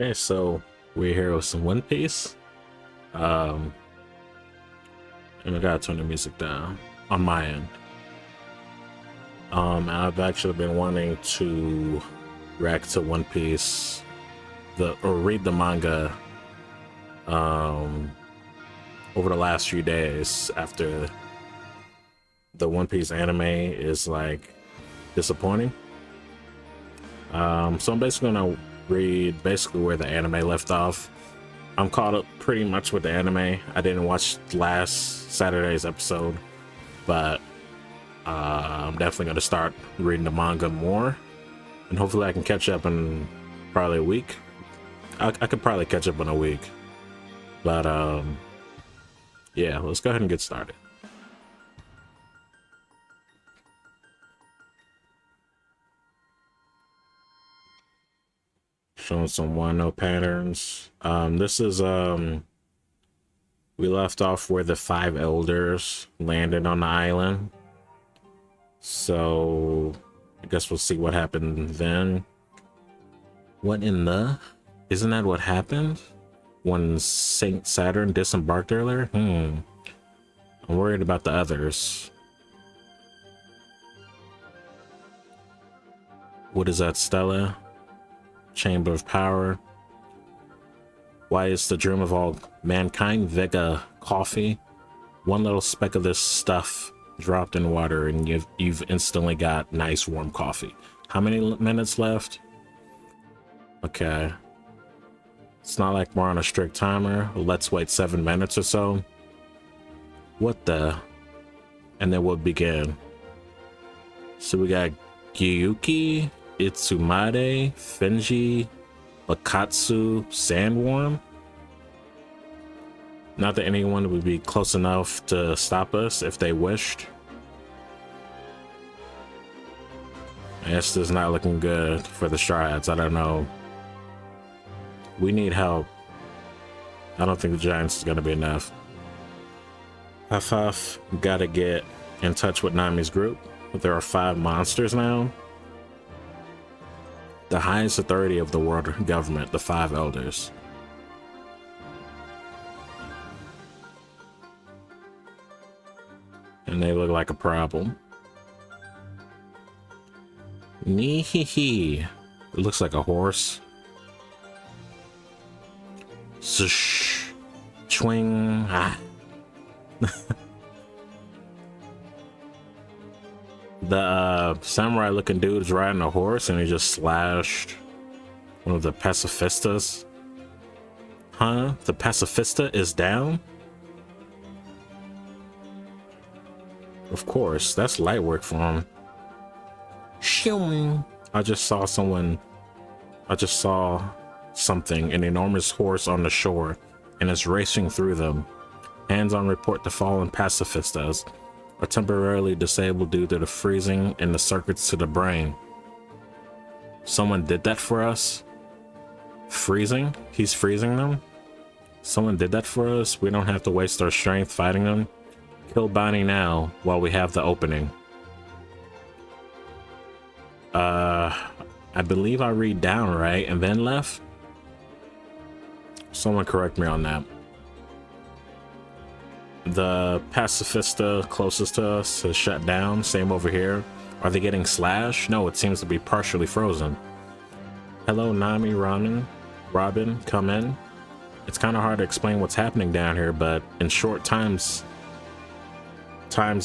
Okay, so we're here with some One Piece. Um, and I gotta turn the music down on my end. I've actually been wanting to react to One Piece, or read the manga, over the last few days after the One Piece anime is like disappointing. So I'm basically gonna read basically where the anime left off. I'm caught up pretty much with the anime. I didn't watch last Saturday's episode, but I'm definitely going to start reading the manga more, and hopefully I can catch up in probably a week. I could probably catch up in a week, but yeah, let's go ahead and get started. Showing some Wano patterns. This is we left off where the five elders landed on the island. So I guess we'll see what happened then. What in the? Isn't that what happened when Saint Saturn disembarked earlier? I'm worried about the others. What is that, Stella? Chamber of Power. Why is the dream of all mankind Vega coffee? One little speck of this stuff dropped in water and you've instantly got nice warm coffee. How many minutes left? Okay. It's not like we're on a strict timer. Let's wait 7 minutes or so. What the? And then we'll begin. So we got Gyuki, Itsumade, Finji, Bakatsu, Sandworm. Not that anyone would be close enough to stop us if they wished. I guess this is not looking good for the Straw Hats. I don't know. We need help. I don't think the Giants is going to be enough. Huff gotta get in touch with Nami's group. There are 5 monsters now. The highest authority of the world government, the 5 elders. And they look like a problem. Neehee. It looks like a horse. Zush. Chwing. Ah. The samurai looking dude is riding a horse and he just slashed one of the pacifistas. Huh? The pacifista is down? Of course, that's light work for him. Shooing. I just saw something, an enormous horse on the shore, and it's racing through them. Hands on report, the fallen pacifistas are temporarily disabled due to the freezing in the circuits to the brain. Someone did that for us? Freezing? He's freezing them? Someone did that for us? We don't have to waste our strength fighting them? Kill Bonnie now while we have the opening. I believe I read down, right? And then left? Someone correct me on that. The pacifista closest to us is shut down. Same over here. Are they getting slashed? No, it seems to be partially frozen. Hello, Nami, Robin, come in. It's kind of hard to explain what's happening down here, but in short time's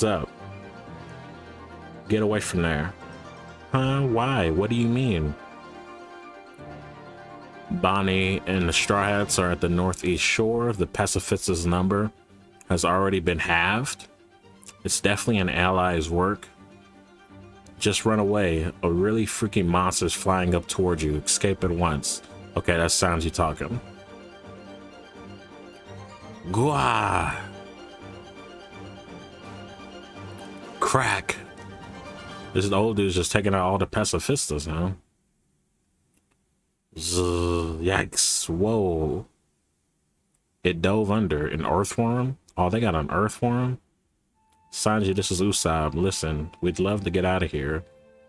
up. Get away from there. Huh? Why? What do you mean? Bonnie and the Straw Hats are at the northeast shore. The pacifista's number has already been halved. It's definitely an ally's work. Just run away. A really freaking monster's flying up towards you. Escape at once. Okay, that sounds you talking. Gua! Crack! This old dude's just taking out all the pacifistas now. Yikes. Whoa. It dove under. An earthworm? Oh, they got an earthworm? Sanji, this is Usopp. Listen, we'd love to get out of here.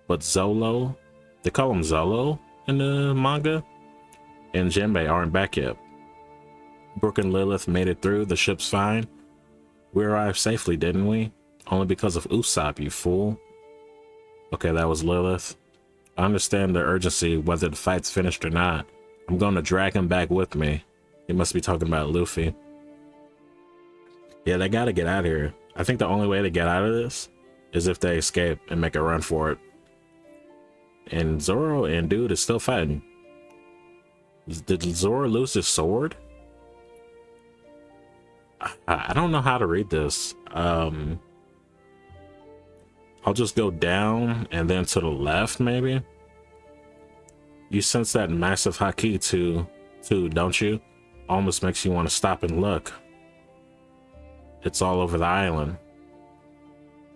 But Zolo? They call him Zolo in the manga? and Jinbei aren't back yet. Brooke and Lilith made it through. The ship's fine. We arrived safely, didn't we? Only because of Usopp, you fool. Okay, that was Lilith. I understand the urgency, whether the fight's finished or not. I'm going to drag him back with me. He must be talking about Luffy. Yeah, they gotta get out of here. I think the only way to get out of this is if they escape and make a run for it. And Zoro and Dude is still fighting. Did Zoro lose his sword? I don't know how to read this. I'll just go down and then to the left, maybe. You sense that massive haki too, don't you? Almost makes you want to stop and look. It's all over the island.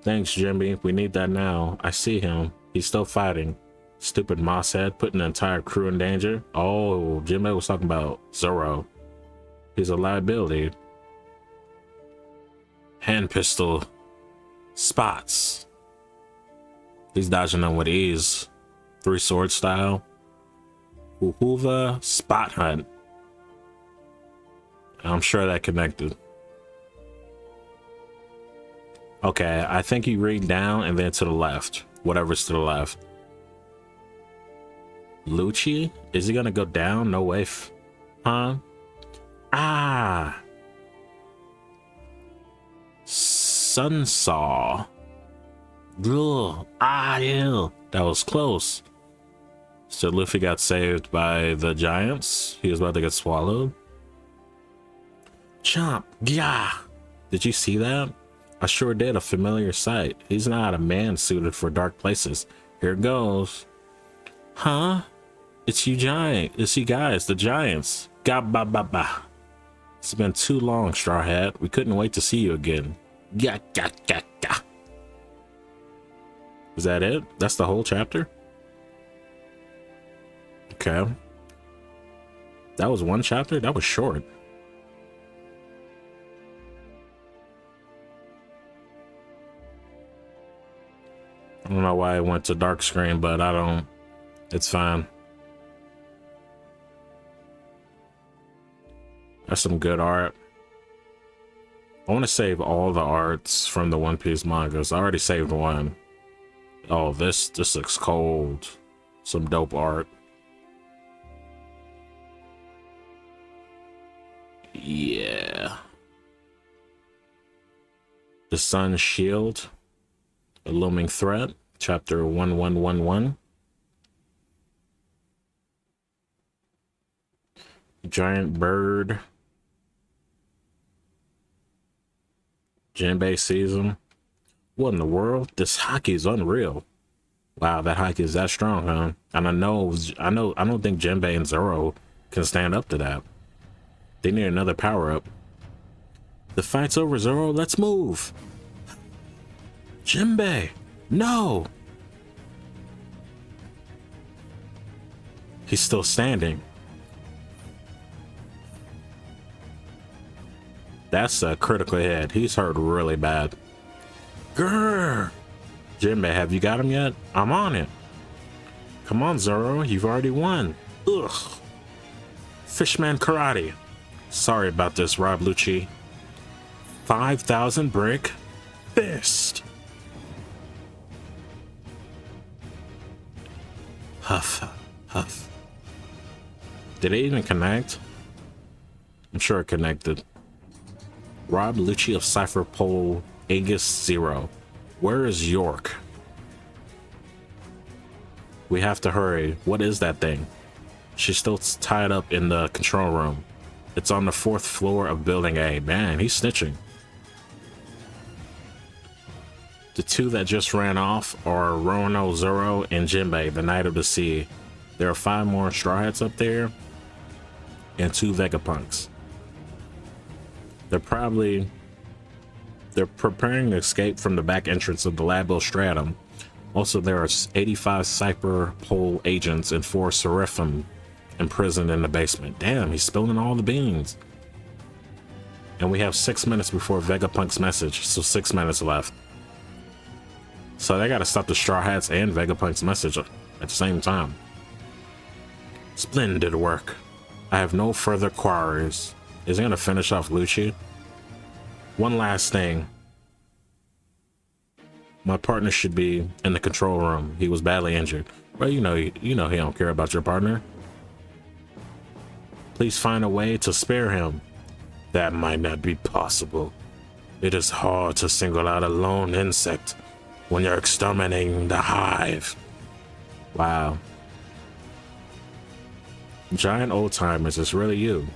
Thanks, Jimmy. We need that now. I see him. He's still fighting. Stupid mosshead, putting the entire crew in danger. Oh, Jimmy was talking about Zoro. He's a liability. Hand pistol. Spots. He's dodging them with ease. 3-sword style. Uhuva spot hunt. I'm sure that connected. Okay, I think you read down and then to the left. Whatever's to the left. Lucci? Is he gonna go down? No way. Huh? Ah! Sunsaw. Ugh. Ah, ew. That was close. So Luffy got saved by the giants. He was about to get swallowed. Chomp. Yeah. Did you see that? I sure did. A familiar sight. He's not a man suited for dark places. Here goes. Huh? It's you giant. It's you guys, the giants. Ga ba ba ba. It's been too long, Straw Hat. We couldn't wait to see you again. Ga ga ga ga. Is that it? That's the whole chapter? Okay. That was one chapter? That was short. I don't know why I went to dark screen, but I don't. It's fine. That's some good art. I want to save all the arts from the One Piece mangas. I already saved one. Oh, this looks cold. Some dope art. Yeah. The Sun's Shield. A Looming Threat. Chapter 1111. Giant Bird. Jinbei sees him. What in the world? This haki is unreal. Wow, that haki is that strong, huh? And I don't think Jinbei and Zoro can stand up to that. They need another power-up. The fight's over, Zoro. Let's move. Jinbei, no. He's still standing. That's a critical hit. He's hurt really bad. Grrr. Jinbei, have you got him yet? I'm on it. Come on, Zoro. You've already won. Ugh. Fishman karate. Sorry about this, Rob Lucci. 5,000 brick fist. Huff, huff. Did it even connect? I'm sure it connected. Rob Lucci of Cypher Pole Aegis 0. Where is York? We have to hurry. What is that thing? She's still tied up in the control room. It's on the 4th floor of Building A. Man, he's snitching. The two that just ran off are Rono, Zoro, and Jinbei, the Knight of the Sea. There are 5 more Straw Hats up there, and 2 Vegapunks. They're preparing to escape from the back entrance of the Labo Stratum. Also, there are 85 Cypher Pole agents and 4 Seraphim imprisoned in the basement. Damn, he's spilling all the beans. And we have 6 minutes before Vegapunk's message, so 6 minutes left. So they gotta stop the Straw Hats and Vegapunk's message at the same time. Splendid work. I have no further quarries. Is he gonna finish off Lucci? One last thing. My partner should be in the control room. He was badly injured. Well, you know he don't care about your partner. Please find a way to spare him. That might not be possible. It is hard to single out a lone insect when you're exterminating the hive. Wow. Giant old timers, it's really you.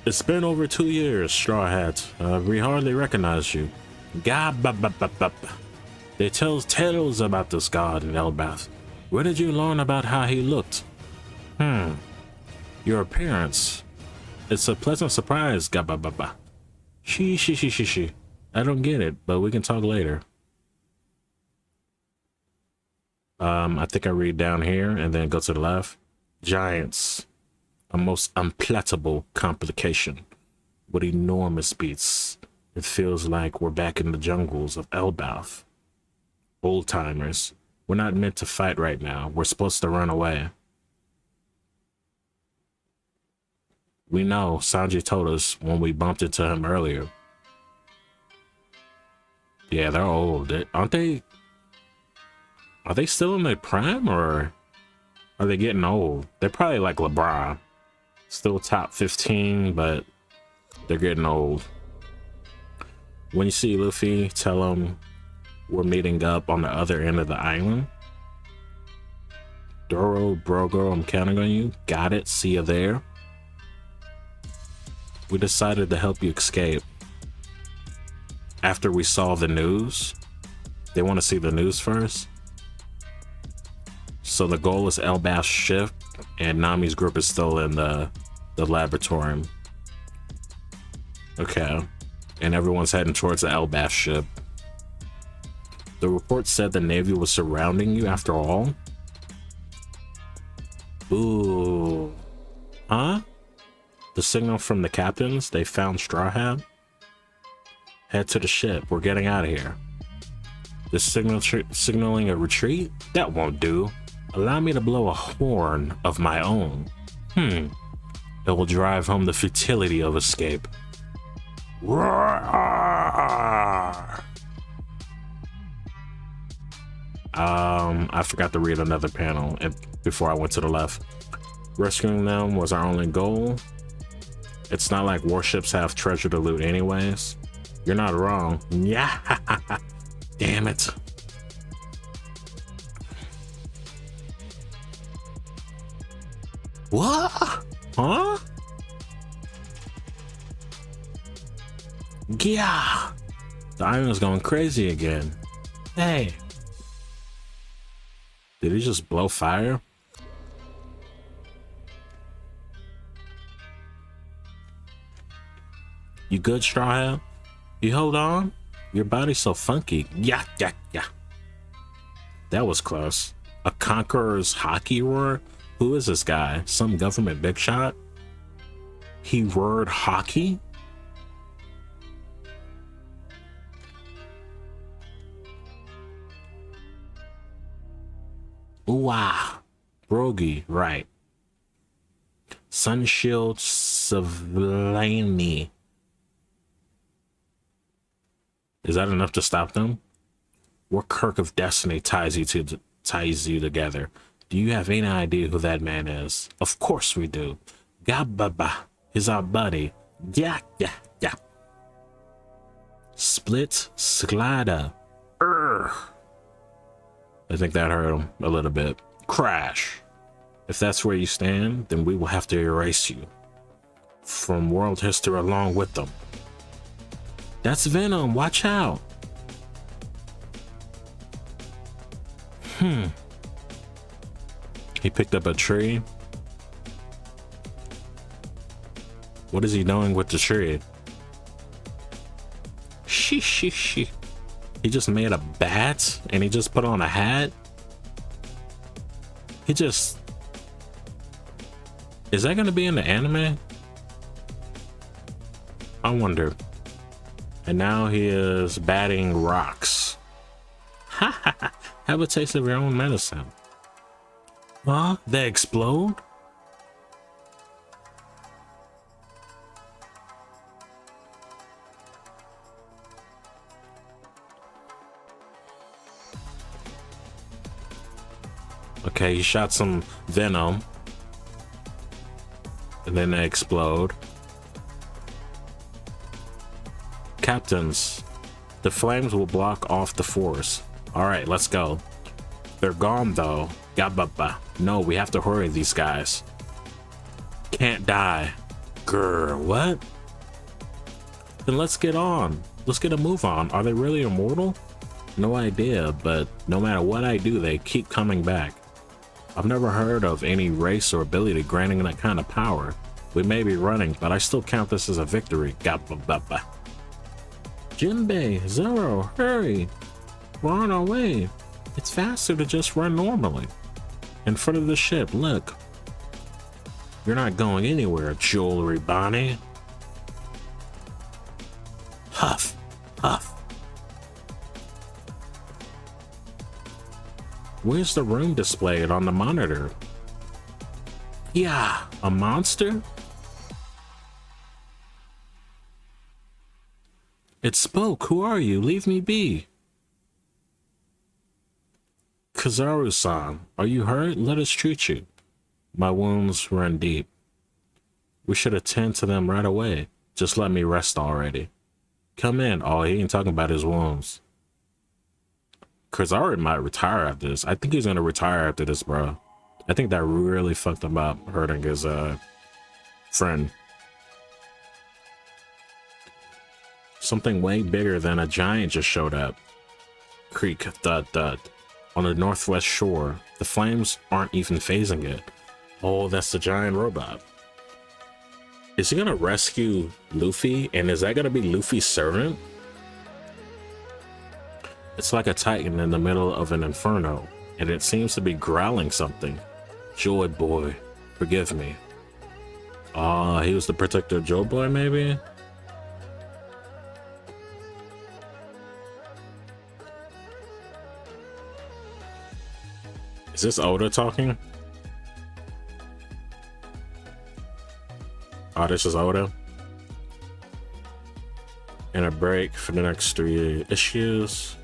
It's been over 2 years, Straw Hat. We hardly recognize you. They tell tales about this god in Elbath. Where did you learn about how he looked? Your appearance. It's a pleasant surprise, Gabababa. She. I don't get it, but we can talk later. I think I read down here and then go to the left. Giants. A most unpalatable complication. With enormous beasts. It feels like we're back in the jungles of Elbath. Old timers. We're not meant to fight right now. We're supposed to run away. We know, Sanji told us when we bumped into him earlier. Yeah, they're old. Aren't they? Are they still in their prime, or are they getting old? They're probably like LeBron. Still top 15, but they're getting old. When you see Luffy, tell him we're meeting up on the other end of the island. Doro, Brogo, I'm counting on you. Got it. See you there. We decided to help you escape. After we saw the news, they want to see the news first. So the goal is Elbath's ship, and Nami's group is still in the laboratory. Okay. And everyone's heading towards the Elbath ship. The report said the Navy was surrounding you after all. Ooh. Huh? The signal from the captains, they found Straw Hat. Head to the ship, we're getting out of here. This signaling a retreat? That won't do. Allow me to blow a horn of my own. It will drive home the futility of escape. Roar! I forgot to read another panel before I went to the left. Rescuing them was our only goal. It's not like warships have treasure to loot anyways. You're not wrong. Yeah. Damn it. What? Huh? Yeah. The island's going crazy again. Hey. Did he just blow fire? You good, Straw Hat? You hold on? Your body's so funky. Yeah. That was close. A conqueror's hockey roar? Who is this guy? Some government big shot? He roared hockey? Wow. Brogy, right. Sunshield Savlani. Is that enough to stop them? What Kirk of Destiny ties you together? Do you have any idea who that man is? Of course we do. Gababa is our buddy. Yeah. Split Slider. I think that hurt him a little bit. Crash. If that's where you stand, then we will have to erase you from world history along with them. That's Venom. Watch out. He picked up a tree. What is he doing with the tree? She. He just made a bat and he just put on a hat. Is that going to be in the anime? I wonder. And now he is batting rocks. Have a taste of your own medicine. Huh? They explode? Okay, he shot some venom. And then they explode. Captains, the flames will block off the force. Alright, let's go. They're gone though. Gababa. No, we have to hurry these guys. Can't die. Grr, what? Then let's get on. Let's get a move on. Are they really immortal? No idea, but no matter what I do, they keep coming back. I've never heard of any race or ability granting that kind of power. We may be running, but I still count this as a victory. Gababa. Jinbei, Zero, hurry. We're on our way. It's faster to just run normally. In front of the ship, look. You're not going anywhere, Jewelry Bonnie. Huff, huff. Where's the room displayed on the monitor? Yeah, a monster? It spoke. Who are you? Leave me be. Kazaru-san, are you hurt? Let us treat you. My wounds run deep. We should attend to them right away. Just let me rest already. Come in. Oh, he ain't talking about his wounds. Kazaru might retire after this. I think he's gonna retire after this, bro. I think that really fucked him up, hurting his friend. Something way bigger than a giant just showed up. Creak, thud, thud. On the northwest shore, the flames aren't even phasing it. Oh, that's the giant robot. Is he gonna rescue Luffy? And is that gonna be Luffy's servant? It's like a titan in the middle of an inferno, and it seems to be growling something. Joy Boy, forgive me. He was the protector of Joy Boy, maybe? Is this Oda talking? Oh, this is Oda. And a break for the next 3 issues.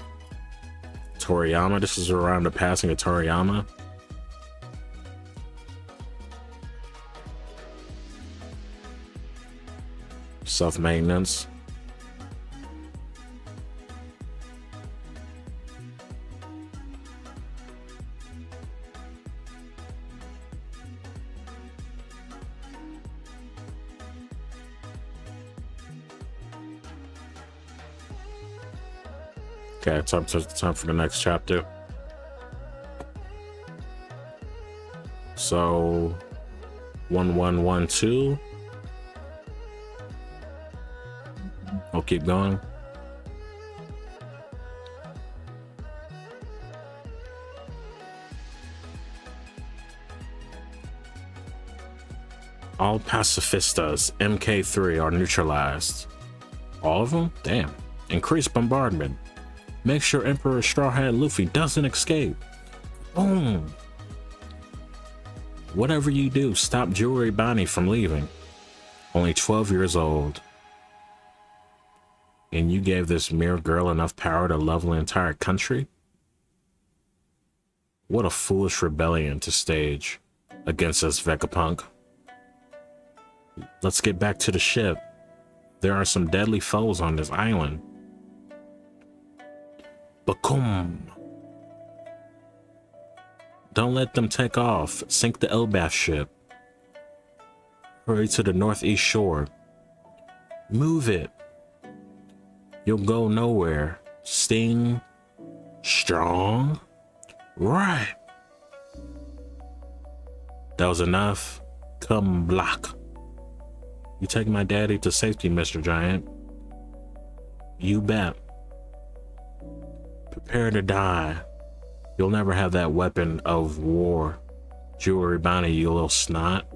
Toriyama, this is around the passing of Toriyama. Self-maintenance. Okay, time for the next chapter. So 1112. I'll keep going. All pacifistas MK3 are neutralized. All of them? Damn. Increase bombardment. Make sure Emperor Straw Hat Luffy doesn't escape. Boom. Whatever you do, stop Jewelry Bonnie from leaving. Only 12 years old. And you gave this mere girl enough power to level an entire country? What a foolish rebellion to stage against us, Vegapunk. Let's get back to the ship. There are some deadly foes on this island. Bakum. Don't let them take off. Sink the Elbaf ship. Hurry to the northeast shore. Move it. You'll go nowhere. Sting. Strong. Right. That was enough. Come block. You take my daddy to safety, Mr. Giant. You bet. Prepare to die. You'll never have that weapon of war. Jewelry Bonnie, you little snot.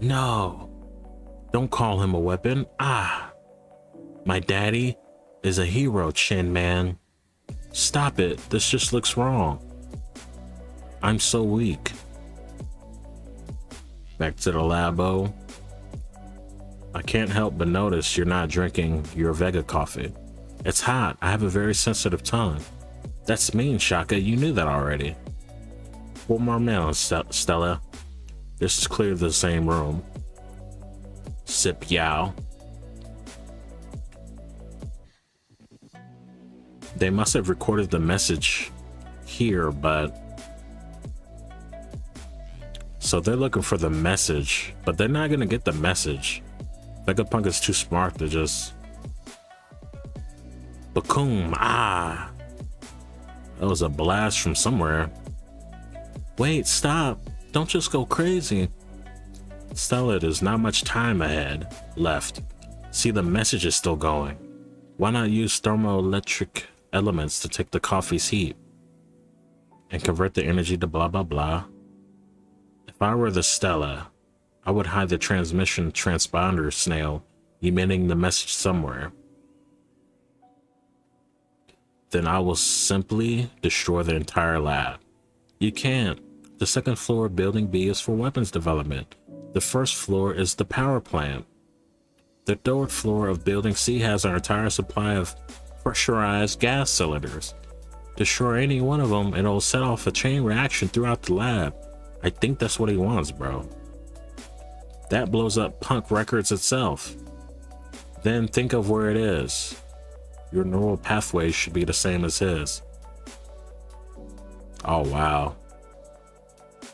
No. Don't call him a weapon. My daddy is a hero, Chin Man. Stop it. This just looks wrong. I'm so weak. Back to the labo. I can't help but notice you're not drinking your Vega coffee. It's hot. I have a very sensitive tongue. That's mean, Shaka. You knew that already. 4 more minutes, Stella. This is clearly the same room. Sip yow. They must have recorded the message here, but... So they're looking for the message, but they're not gonna get the message. Vegapunk is too smart to just... Bakoom! Ah! That was a blast from somewhere. Wait, stop! Don't just go crazy. Stella, there's not much time left. See, the message is still going. Why not use thermoelectric elements to take the coffee's heat and convert the energy to blah blah blah? If I were the Stella, I would hide the transmission transponder snail emitting the message somewhere. Then I will simply destroy the entire lab. You can't. The second floor of Building B is for weapons development. The first floor is the power plant. The third floor of Building C has our entire supply of pressurized gas cylinders. Destroy any one of them and it'll set off a chain reaction throughout the lab. I think that's what he wants, bro. That blows up Punk Records itself. Then think of where it is. Your neural pathways should be the same as his. Oh, wow.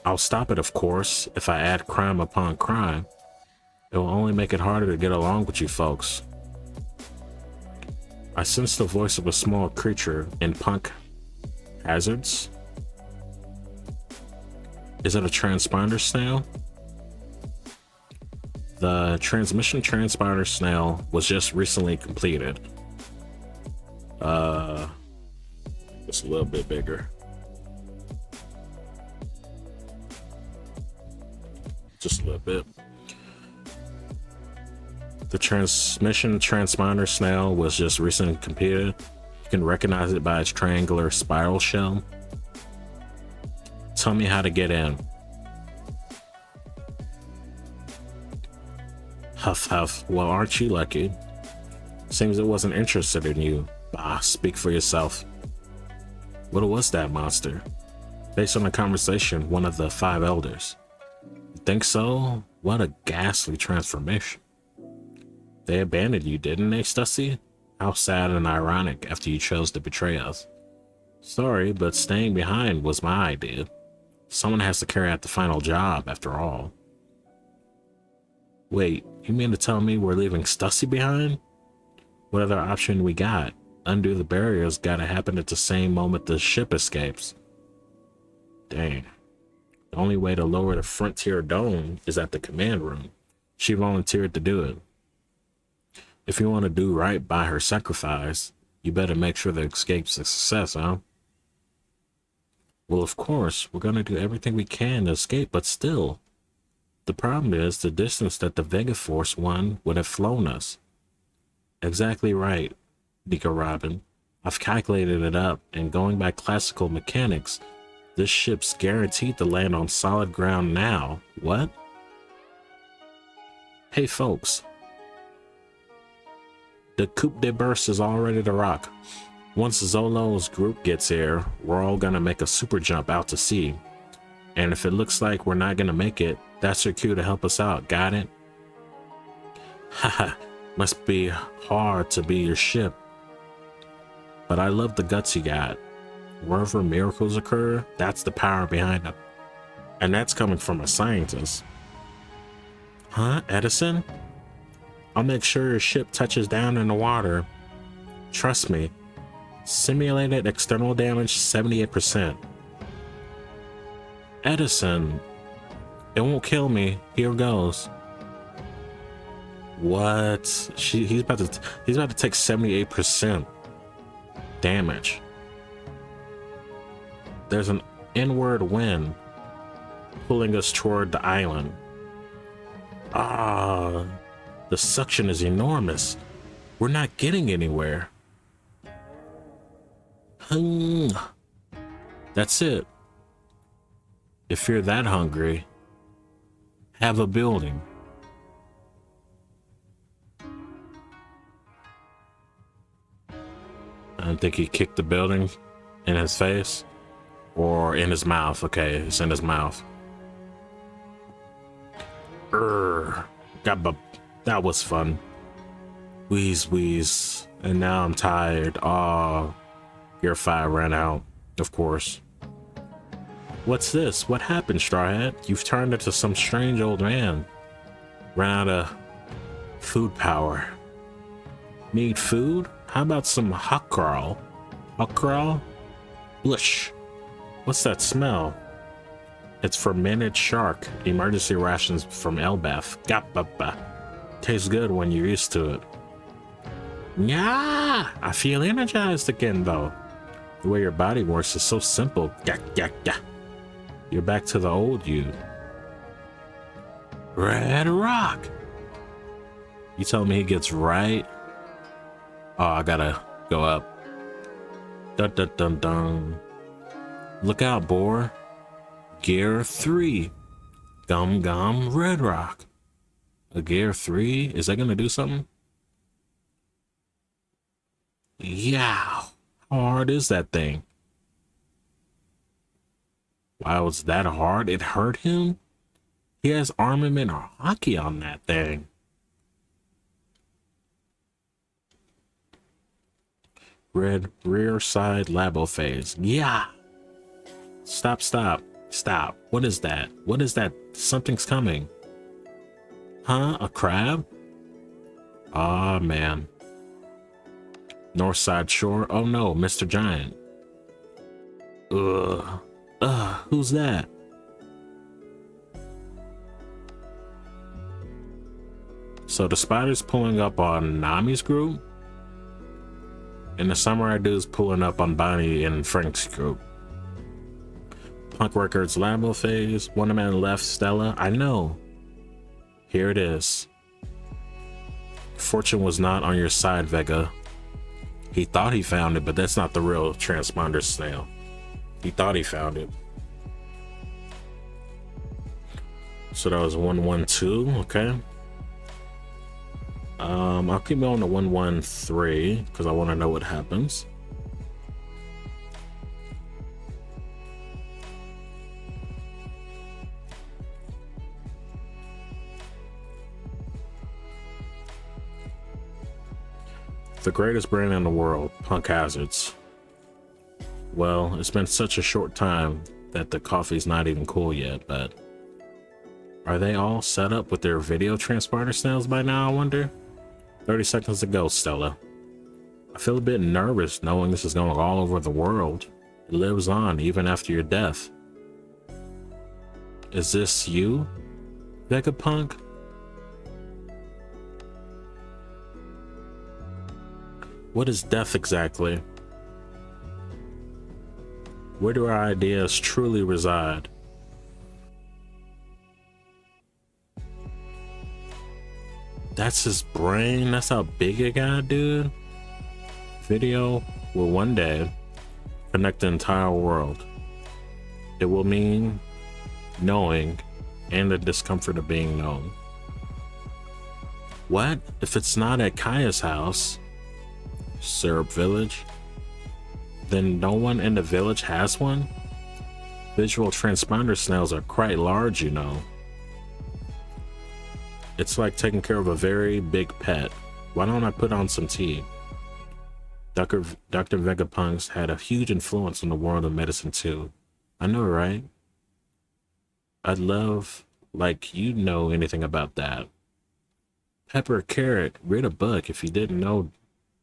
I'll stop it, of course, if I add crime upon crime. It will only make it harder to get along with you folks. I sense the voice of a small creature in Punk Hazards. Is it a transponder snail? The transmission transponder snail was just recently completed. Just a little bit bigger. Just a little bit. The transmission transponder snail was just recently completed. You can recognize it by its triangular spiral shell. Tell me how to get in. Huff huff. Well, aren't you lucky? Seems it wasn't interested in you. Bah, speak for yourself. What was that monster? Based on the conversation, one of the 5 elders. You think so? What a ghastly transformation. They abandoned you, didn't they, Stussy? How sad and ironic after you chose to betray us. Sorry, but staying behind was my idea. Someone has to carry out the final job, after all. Wait, you mean to tell me we're leaving Stussy behind? What other option we got? Undo the barriers gotta happen at the same moment the ship escapes. Dang. The only way to lower the Frontier Dome is at the command room. She volunteered to do it. If you want to do right by her sacrifice, you better make sure the escape's a success, huh? Well, of course, we're gonna do everything we can to escape, but still. The problem is the distance that the Vega Force one would have flown us. Exactly right, Nico Robin. I've calculated it up, and going by classical mechanics, this ship's guaranteed to land on solid ground now. What? Hey folks. The Coupe de Burst is all ready to rock. Once Zolo's group gets here, we're all gonna make a super jump out to sea. And if it looks like we're not gonna make it, that's your cue to help us out, got it? Haha, must be hard to be your ship. But I love the guts you got. Wherever miracles occur, that's the power behind them. And that's coming from a scientist. Huh, Edison? I'll make sure your ship touches down in the water. Trust me. Simulated external damage 78%. Edison, it won't kill me. Here goes. What? He's about to take 78% damage. There's an inward wind pulling us toward the island. Ah, the suction is enormous. We're not getting anywhere. That's it. If you're that hungry, have a building. I think he kicked the building In his face? Or in his mouth? Okay, it's in his mouth. That was fun. Wheeze, wheeze. And now I'm tired. Oh, Gear 5 ran out, of course. What's this? What happened, Strawhead? You've turned into some strange old man. Ran out of food power. Need food? How about some hakral? Hakral? Blush. What's that smell? It's fermented shark. Emergency rations from Elbeth. Gapapa. Tastes good when you're used to it. Yeah, I feel energized again though. The way your body works is so simple. Gak, gak, gak. You're back to the old you. Red Rock. You telling me he gets right? Oh, I gotta go up. Dun dun dun dun. Look out, boar. Gear 3. Gum Gum Red Rock. A Gear 3? Is that gonna do something? Yeah. How hard is that thing? Wow, was that hard? It hurt him? He has armament or hockey on that thing. Red rear side labo phase. Yeah. Stop, stop, stop. What is that? What is that? Something's coming. Huh? A crab? Aw, man. North side shore. Oh no, Mr. Giant. Ugh. Who's that? So the spider's pulling up on Nami's group, and the samurai dude's pulling up on Bonnie and Frank's group. Punk Records Labo phase. One man left, Stella. I know. Here it is. Fortune was not on your side, Vega. He thought he found it, but that's not the real transponder snail. He thought he found it. So that was 112, okay. I'll keep going to 113 because I want to know what happens. The greatest brand in the world, Punk Hazards. Well, it's been such a short time that the coffee's not even cool yet, but are they all set up with their video transponder snails by now, I wonder? 30 seconds to go, Stella. I feel a bit nervous knowing this is going all over the world. It lives on even after your death. Is this you, Vegapunk? What is death exactly? Where do our ideas truly reside? That's his brain? That's how big it got, dude? Video will one day connect the entire world. It will mean knowing and the discomfort of being known. What if it's not at Kaya's house? Syrup Village? Then no one in the village has one? Visual transponder snails are quite large, you know. It's like taking care of a very big pet. Why don't I put on some tea? Dr. Vegapunks had a huge influence on the world of medicine too. I know, right? I'd love, like you know anything about that. Pepper, carrot, read a book if you didn't know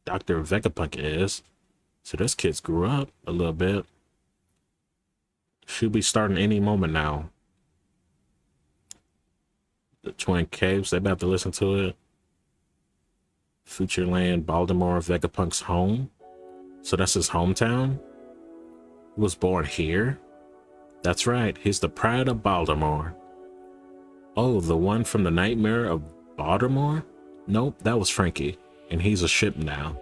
Dr. Vegapunk is. So this kid's grew up a little bit. Should be starting any moment now. The Twin Caves, they about to listen to it. Futureland, Baltimore, Vegapunk's home. So that's his hometown? He was born here? That's right, he's the pride of Baltimore. Oh, the one from the Nightmare of Baltimore? Nope, that was Frankie. And he's a ship now.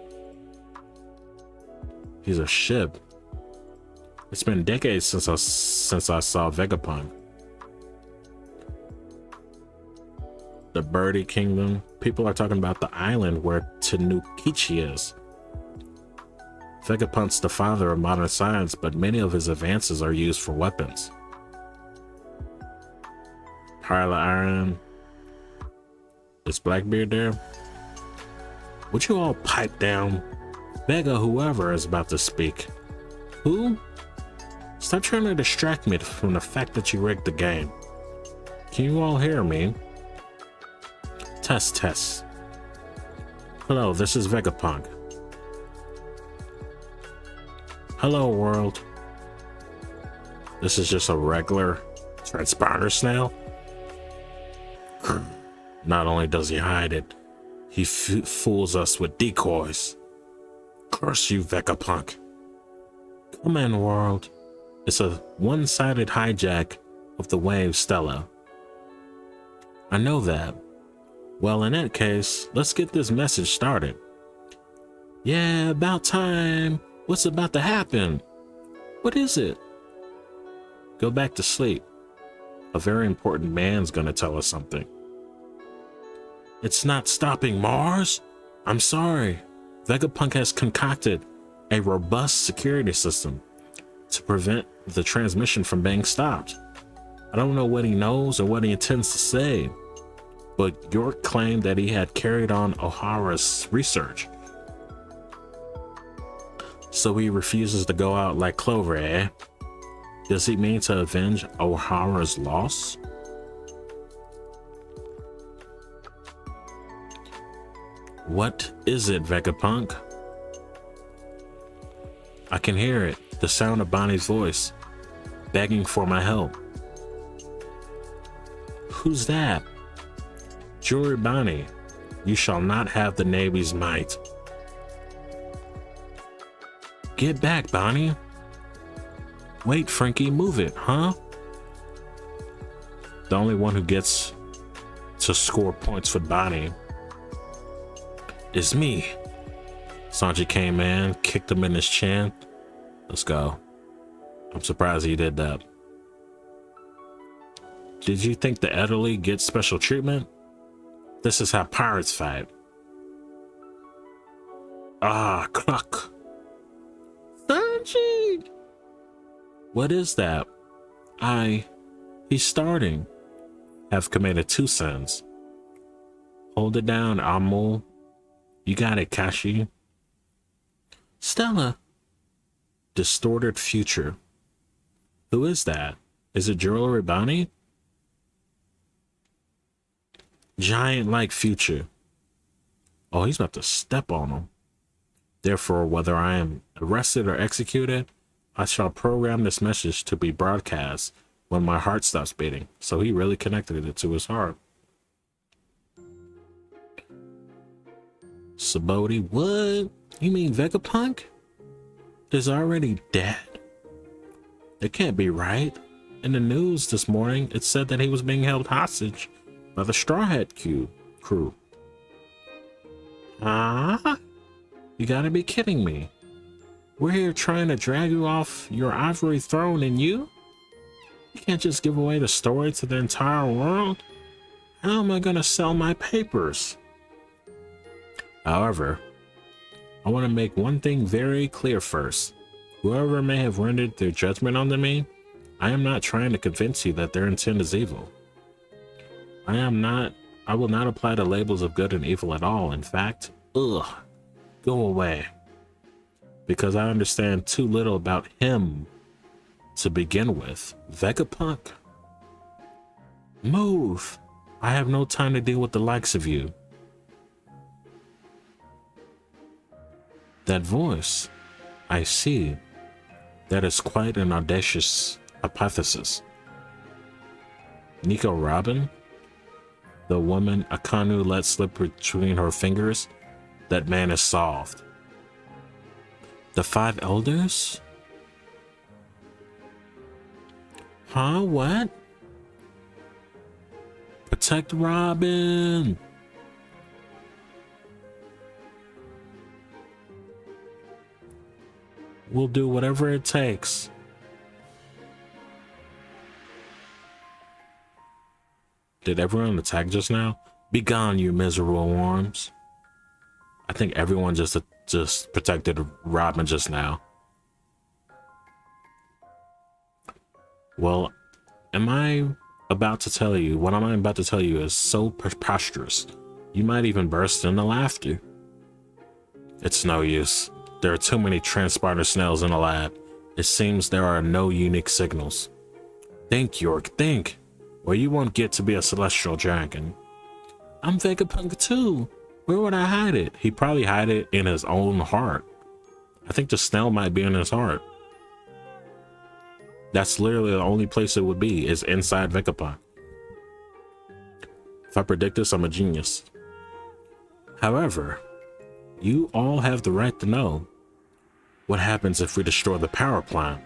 He's a ship. It's been decades since I saw Vegapunk. The Birdie Kingdom. People are talking about the island where Tanukichi is. Vegapunk's the father of modern science, but many of his advances are used for weapons. Pile of iron. Is Blackbeard there? Would you all pipe down? Vega, whoever is about to speak. Who? Stop trying to distract me from the fact that you rigged the game. Can you all hear me? Test. Hello, this is Vegapunk. Hello, world. This is just a regular transponder snail? Not only does he hide it, he fools us with decoys. Curse you, Vegapunk. Come in, world. It's a one-sided hijack of the wave Stella. I know that. Well, in that case, let's get this message started. Yeah, about time. What's about to happen? What is it? Go back to sleep. A very important man's gonna tell us something. It's not stopping Mars? I'm sorry. Vegapunk has concocted a robust security system to prevent the transmission from being stopped. I don't know what he knows or what he intends to say, but York claimed that he had carried on O'Hara's research. So he refuses to go out like Clover, eh? Does he mean to avenge O'Hara's loss? What is it, Vegapunk? I can hear it, the sound of Bonnie's voice, begging for my help. Who's that? Jewelry Bonnie, you shall not have the Navy's might. Get back, Bonnie. Wait, Frankie, move it, huh? The only one who gets to score points for Bonnie is me. Sanji came in, kicked him in his chin. Let's go. I'm surprised he did that. Did you think the elderly get special treatment? This is how pirates fight. Ah, cluck. Sanji! What is that? He's starting. Have committed 2 sins. Hold it down, Amul. You got it, Kashi. Stella. Distorted future. Who is that? Is it Jewelry Bonnie? Giant-like future. Oh, he's about to step on him. Therefore, whether I am arrested or executed, I shall program this message to be broadcast when my heart stops beating. So he really connected it to his heart. Saboti, what? You mean Vegapunk is already dead? It can't be right. In the news this morning, it said that he was being held hostage by the Straw Hat crew. Ah? You gotta be kidding me. We're here trying to drag you off your ivory throne, and you can't just give away the story to the entire world? How am I gonna sell my papers? However, I want to make one thing very clear first. Whoever may have rendered their judgment on me, I am not trying to convince you that their intent is evil. I will not apply the labels of good and evil at all. In fact, go away. Because I understand too little about him to begin with. Vegapunk. Move. I have no time to deal with the likes of you. That voice, I see. That is quite an audacious hypothesis. Nico Robin? The woman Akanu let slip between her fingers? That man is solved. The 5 elders? Huh? What? Protect Robin! We'll do whatever it takes. Did everyone attack just now? Be gone, you miserable worms. I think everyone just just protected Robin just now. Well, what I'm about to tell you is so preposterous. You might even burst into laughter. It's no use. There are too many transporter snails in the lab. It seems there are no unique signals. Think, York, think, or you won't get to be a celestial dragon. I'm Vegapunk too. Where would I hide it? He'd probably hide it in his own heart. I think the snail might be in his heart. That's literally the only place it would be, is inside Vegapunk. If I predict this, I'm a genius. However, you all have the right to know what happens if we destroy the power plant.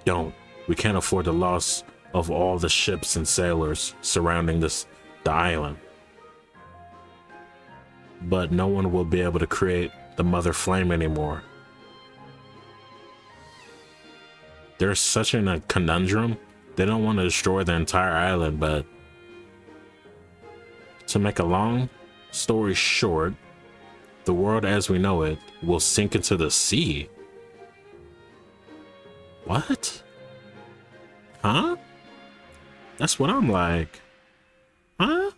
Don't. We can't afford the loss of all the ships and sailors surrounding the island. But no one will be able to create the Mother Flame anymore. They're such in a conundrum. They don't want to destroy the entire island, but to make a long story short, the world as we know it will sink into the sea. What? Huh? That's what I'm like. Huh?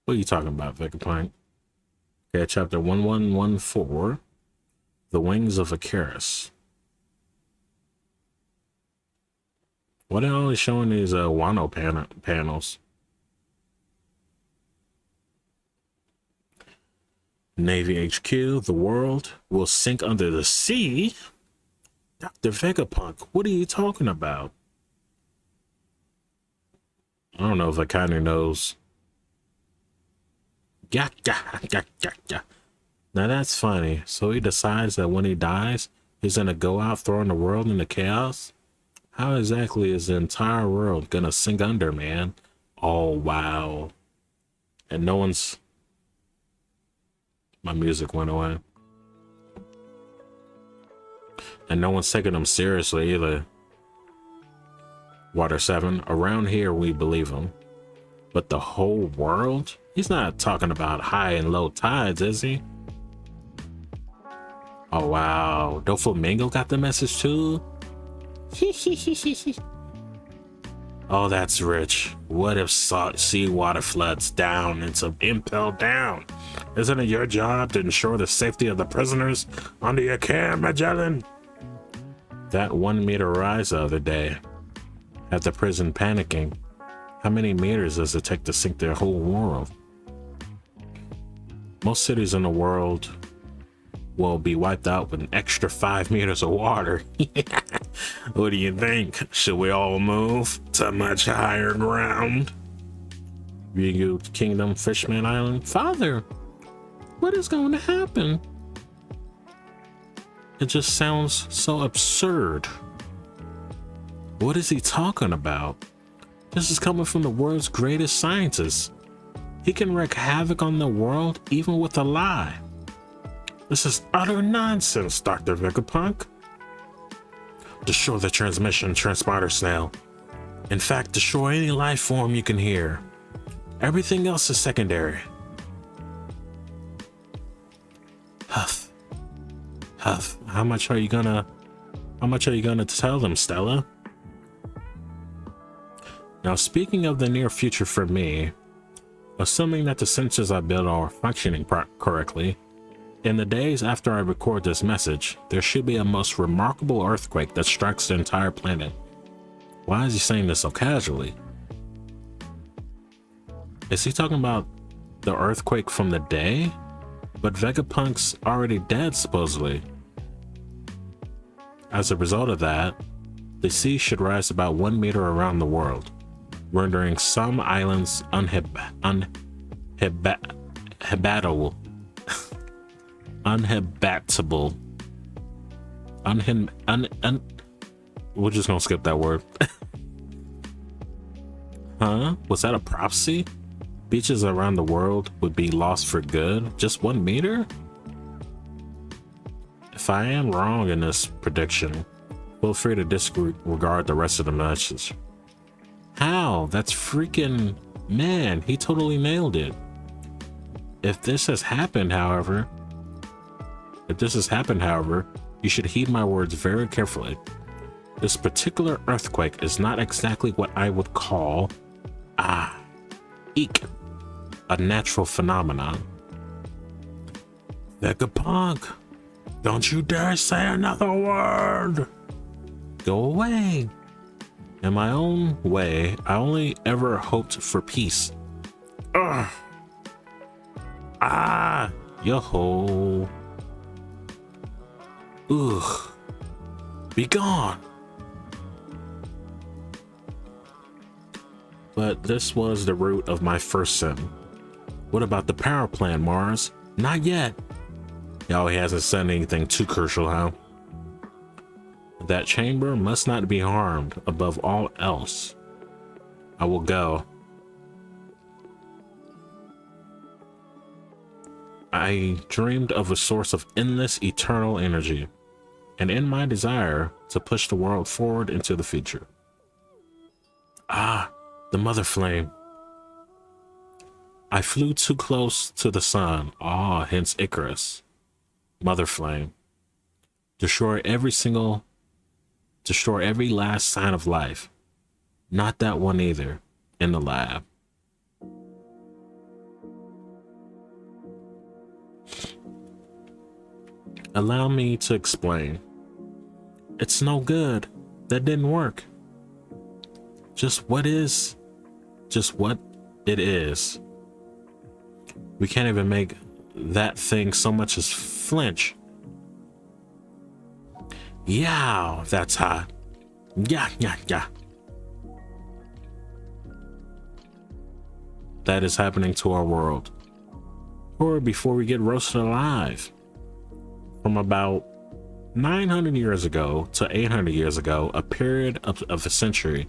What are you talking about, Vegapunk? Okay, chapter 1114. The Wings of Icarus. What are only showing these Wano panels? Navy HQ, the world will sink under the sea? Dr. Vegapunk, what are you talking about? I don't know if I kind of knows. Yeah. Now that's funny. So he decides that when he dies, he's gonna go out throwing the world into chaos? How exactly is the entire world gonna sink under, man? Oh, wow. And no one's... My music went away. And no one's taking him seriously either. Water 7, around here we believe him. But the whole world? He's not talking about high and low tides, is he? Oh, wow. Doflamingo got the message too? Oh, that's rich. What if seawater floods down and impel down? Isn't it your job to ensure the safety of the prisoners under your care, Magellan? That 1 meter rise the other day had the prison panicking. How many meters does it take to sink their whole world? Most cities in the world will be wiped out with an extra 5 meters of water. What do you think? Should we all move to much higher ground? Ryugu Kingdom, Fishman Island. Father, what is going to happen? It just sounds so absurd. What is he talking about? This is coming from the world's greatest scientist. He can wreak havoc on the world even with a lie. This is utter nonsense, Dr. Vegapunk. Destroy the transmission transporter snail. In fact, destroy any life form you can hear. Everything else is secondary. Huff. Huff. How much are you gonna tell them, Stella? Now, speaking of the near future for me, assuming that the sensors I built are functioning correctly, in the days after I record this message, there should be a most remarkable earthquake that strikes the entire planet. Why is he saying this so casually? Is he talking about the earthquake from the day? But Vegapunk's already dead, supposedly. As a result of that, the sea should rise about 1 meter around the world, rendering some islands uninhabitable. We're just gonna skip that word. Huh? Was that a prophecy? Beaches around the world would be lost for good? Just 1 meter? If I am wrong in this prediction, feel free to disregard the rest of the message. How? That's freaking... Man, he totally nailed it. If this has happened, however, you should heed my words very carefully. This particular earthquake is not exactly what I would call, a natural phenomenon. Vegapunk, don't you dare say another word! Go away. In my own way, I only ever hoped for peace. Ugh. Yo-ho. Ugh. Be gone. But this was the root of my first sin. What about the power plant, Mars? Not yet. Oh, he hasn't said anything too crucial, huh? That chamber must not be harmed above all else. I will go. I dreamed of a source of endless eternal energy, and in my desire to push the world forward into the future. The mother flame. I flew too close to the sun, hence Icarus. Mother flame. Destroy every last sign of life. Not that one either, in the lab. Allow me to explain. It's no good. That didn't work. Just what it is. We can't even make that thing so much as flinch. Yeah, that's hot. Yeah. That is happening to our world. Or before we get roasted alive. From about 900 years ago to 800 years ago, a period of a century,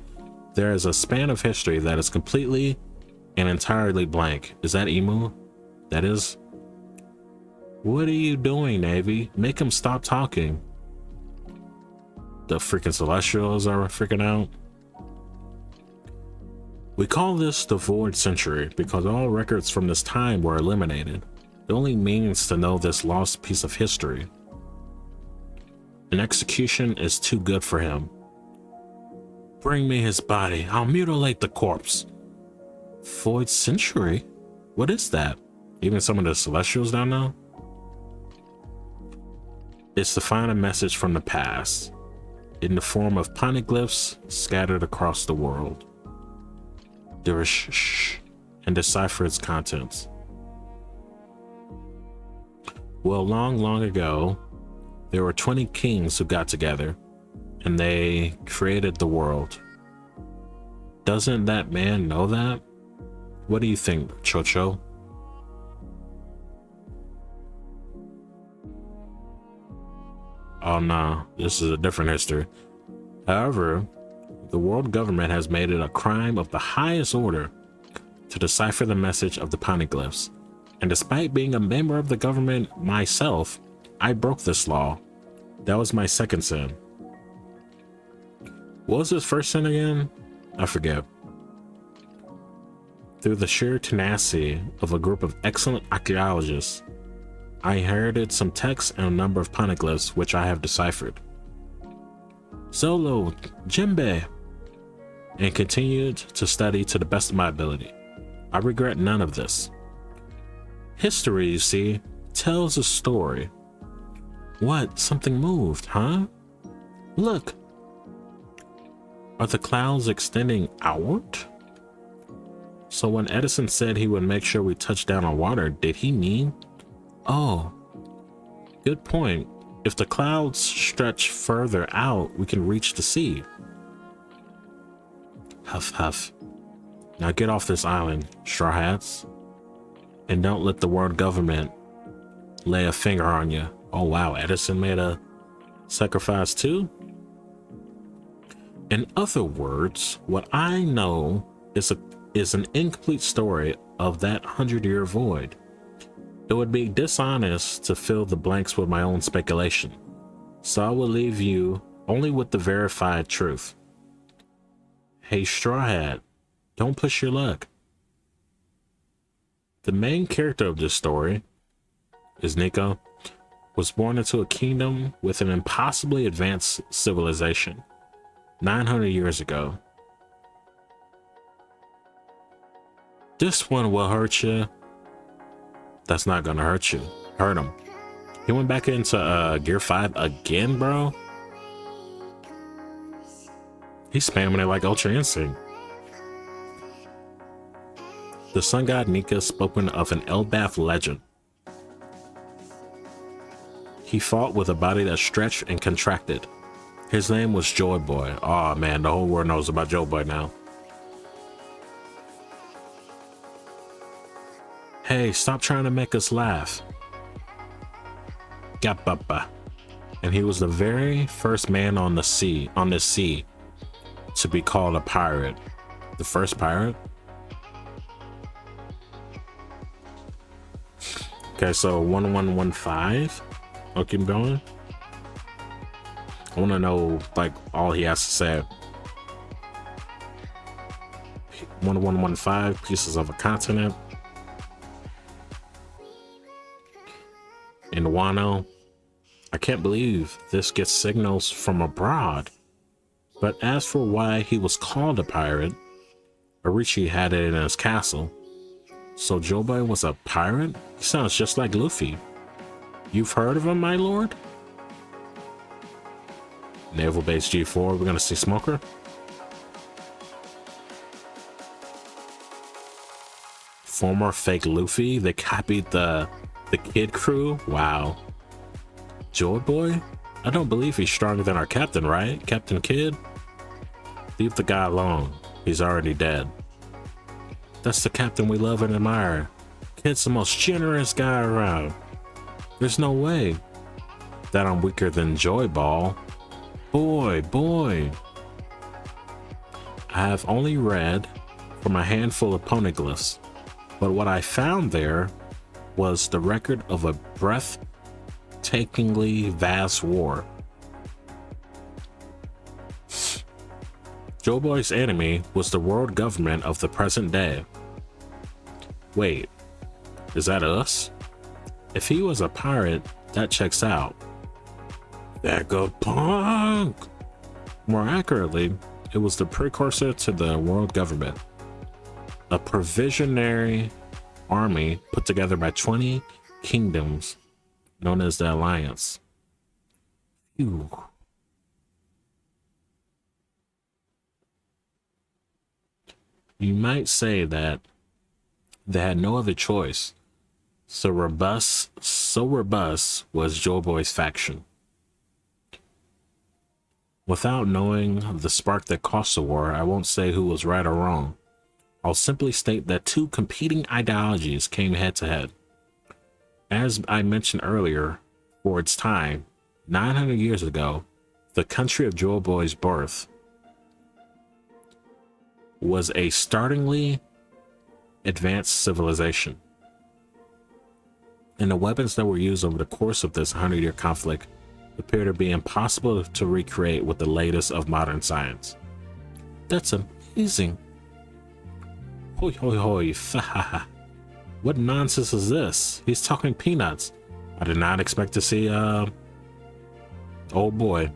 there is a span of history that is completely and entirely blank. Is that Emu? That is? What are you doing, Navy? Make him stop talking. The freaking Celestials are freaking out. We call this the Void Century because all records from this time were eliminated. It only means to know this lost piece of history. An execution is too good for him. Bring me his body. I'll mutilate the corpse. Void Century? What is that? Even some of the Celestials don't know? It's to find a message from the past in the form of poneglyphs scattered across the world. And decipher its contents. Well, long ago, there were 20 kings who got together and they created the world. Doesn't that man know that? What do you think, Chocho? Oh no, this is a different history. However, the world government has made it a crime of the highest order to decipher the message of the poneglyphs. And despite being a member of the government myself, I broke this law. That was my second sin. What was his first sin again? I forget. Through the sheer tenacity of a group of excellent archaeologists, I inherited some texts and a number of poneglyphs which I have deciphered. Solo, Jimbe, and continued to study to the best of my ability. I regret none of this. History, you see, tells a story. What? Something moved, huh? Look. Are the clouds extending outward? So when Edison said he would make sure we touched down on water, did he mean? Oh, good point. If the clouds stretch further out, we can reach the sea. Huff, huff. Now get off this island, Straw Hats. And don't let the world government lay a finger on you. Oh wow, Edison made a sacrifice too? In other words, what I know is an incomplete story of that 100-year void. It would be dishonest to fill the blanks with my own speculation. So I will leave you only with the verified truth. Hey, Straw Hat, don't push your luck. The main character of this story is Nico, was born into a kingdom with an impossibly advanced civilization 900 years ago. This one will hurt you. That's not gonna hurt you. Hurt him. He went back into Gear 5 again, bro. He's spamming it like Ultra Instinct. The sun god Nika spoken of an Elbath legend. He fought with a body that stretched and contracted. His name was Joy Boy. Oh man, the whole world knows about Joy Boy now. Hey, stop trying to make us laugh. Gapapa. And he was the very first man on this sea, to be called a pirate. The first pirate? Okay, so 1115. I'll keep going. I want to know like all he has to say. 1115, pieces of a continent. In Wano, I can't believe this gets signals from abroad. But as for why he was called a pirate, Orochi had it in his castle. So Jobai was a pirate? He sounds just like Luffy. You've heard of him, my lord? Naval Base G4, we're gonna see Smoker. Former fake Luffy, they copied the Kid crew? Wow. Joy Boy? I don't believe he's stronger than our captain, right? Captain Kid? Leave the guy alone. He's already dead. That's the captain we love and admire. Kid's the most generous guy around. There's no way that I'm weaker than Joy Ball. Boy. I have only read from a handful of poneglyphs, but what I found there was the record of a breathtakingly vast war. Joe Boy's enemy was the world government of the present day. Wait, is that us? If he was a pirate, that checks out. Vegapunk! More accurately, it was the precursor to the world government. A provisionary army put together by 20 kingdoms known as the Alliance. Phew. You might say that they had no other choice. So robust was Joe Boy's faction. Without knowing the spark that caused the war, I won't say who was right or wrong. I'll simply state that two competing ideologies came head to head. As I mentioned earlier, for its time, 900 years ago, the country of Joe Boy's birth was a startlingly advanced civilization. And the weapons that were used over the course of this 100-year conflict appear to be impossible to recreate with the latest of modern science. That's amazing. Hoi hoi hoi, fahaha. What nonsense is this? He's talking peanuts. I did not expect to see, oh boy.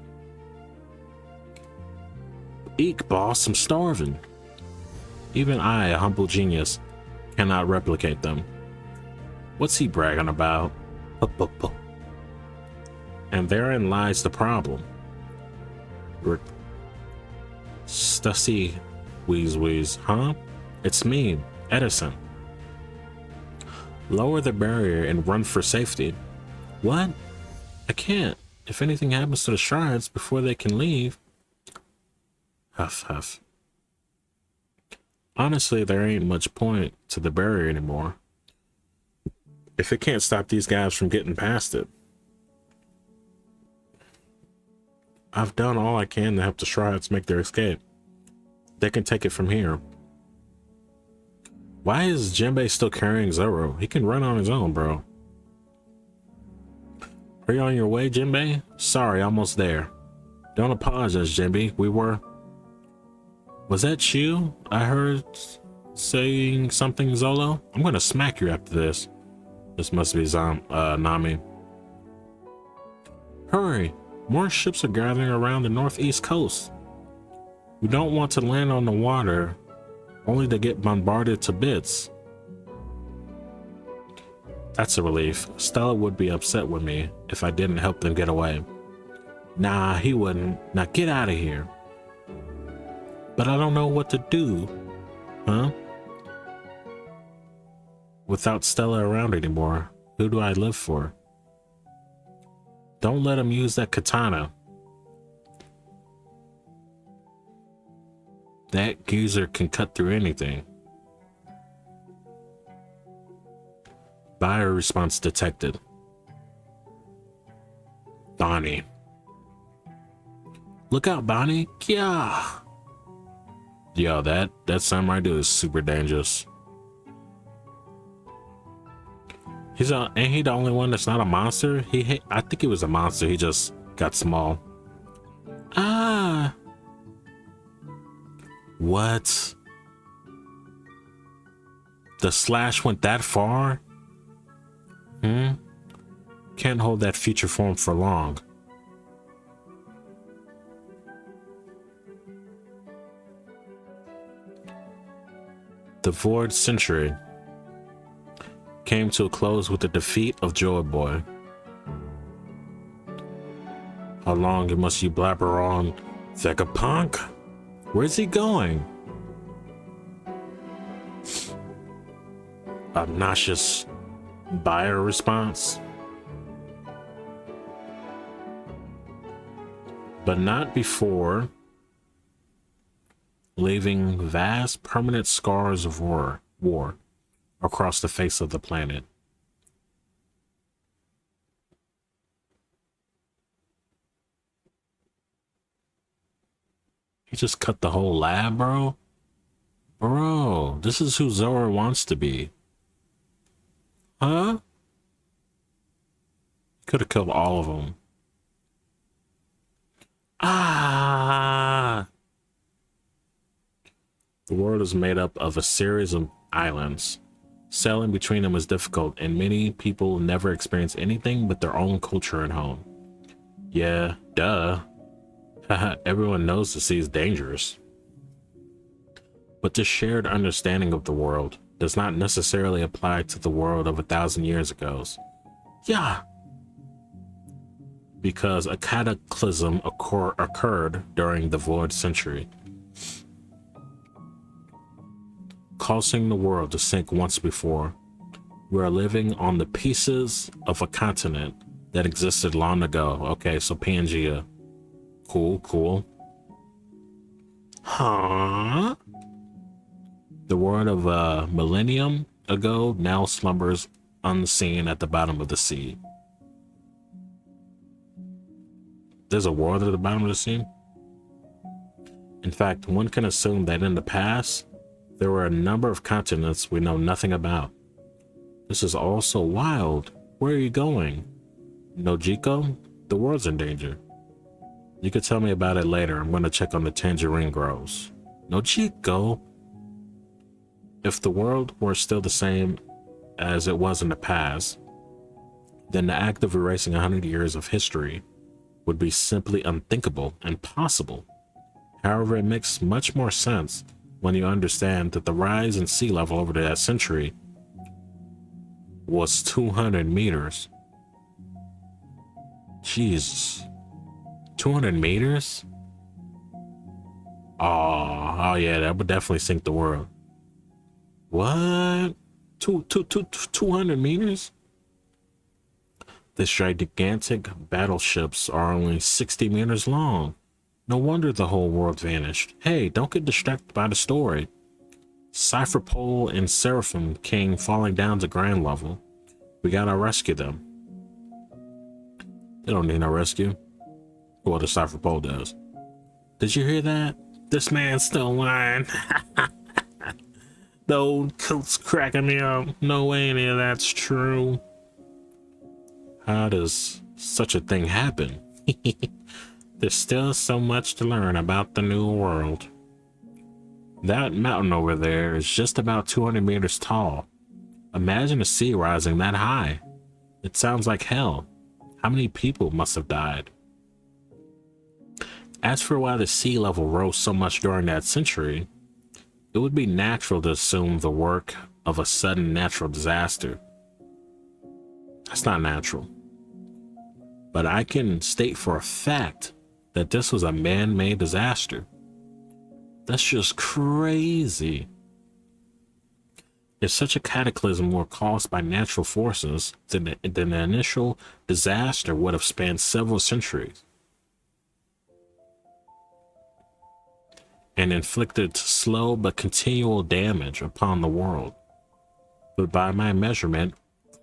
Eek, boss, I'm starving. Even I, a humble genius, cannot replicate them. What's he bragging about? And therein lies the problem. Stussy wheeze, huh? It's me, Edison. Lower the barrier and run for safety. What? I can't. If anything happens to the shards before they can leave. Huff, huff. Honestly, there ain't much point to the barrier anymore if it can't stop these guys from getting past it. I've done all I can to help the shards make their escape. They can take it from here. Why is Jinbei still carrying Zoro? He can run on his own, bro. Are you on your way, Jinbei? Sorry, almost there. Don't apologize, Jinbei. Was that you? I heard Saying something, Zolo? I'm gonna smack you after this. This must be Nami. Hurry! More ships are gathering around the northeast coast. We don't want to land on the water, only to get bombarded to bits. That's a relief. Stella would be upset with me if I didn't help them get away. Nah, he wouldn't. Now get out of here. But I don't know what to do. Huh? Without Stella around anymore, who do I live for? Don't let him use that katana. That geezer can cut through anything. Buyer response detected. Bonnie. Look out, Bonnie. Yeah. Yo, that samurai dude is super dangerous. Ain't he the only one that's not a monster? I think he was a monster. He just got small. Ah. What? The slash went that far? Can't hold that feature form for long. The Void Century came to a close with the defeat of Joy Boy. How long must you blabber on, Vegapunk? Where's he going? Obnoxious buyer response. But not before leaving vast permanent scars of war across the face of the planet. He just cut the whole lab, bro? Bro, this is who Zora wants to be. Huh? Could have killed all of them. Ah! The world is made up of a series of islands. Sailing between them is difficult, and many people never experience anything but their own culture and home. Yeah, duh. Everyone knows the sea is dangerous. But this shared understanding of the world does not necessarily apply to the world of 1,000 years ago. Yeah. Because a cataclysm occurred during the Void Century, causing the world to sink once before. We are living on the pieces of a continent that existed long ago. Okay, so Pangea. Cool. Huh? The world of a millennium ago now slumbers unseen at the bottom of the sea. There's a world at the bottom of the sea? In fact, one can assume that in the past, there were a number of continents we know nothing about. This is all so wild. Where are you going? Nojiko? The world's in danger. You could tell me about it later. I'm going to check on the tangerine groves. Nojiko? If the world were still the same as it was in the past, then the act of erasing 100 years of history would be simply unthinkable, impossible. However, it makes much more sense when you understand that the rise in sea level over that century was 200 meters. Jesus. 200 meters? Oh yeah, that would definitely sink the world. What? 200 meters? These gigantic battleships are only 60 meters long. No wonder the whole world vanished. Hey, don't get distracted by the story. Cypherpole and Seraphim King falling down to ground level. We gotta rescue them. They don't need no rescue. Well, the Cypherpole does. Did you hear that? This man's still lying. The old coat's cracking me up. No way any of that's true. How does such a thing happen? There's still so much to learn about the new world. That mountain over there is just about 200 meters tall. Imagine a sea rising that high. It sounds like hell. How many people must have died? As for why the sea level rose so much during that century, it would be natural to assume the work of a sudden natural disaster. That's not natural. But I can state for a fact that this was a man-made disaster. That's just crazy. If such a cataclysm were caused by natural forces, then the initial disaster would have spanned several centuries and inflicted slow but continual damage upon the world. But by my measurement,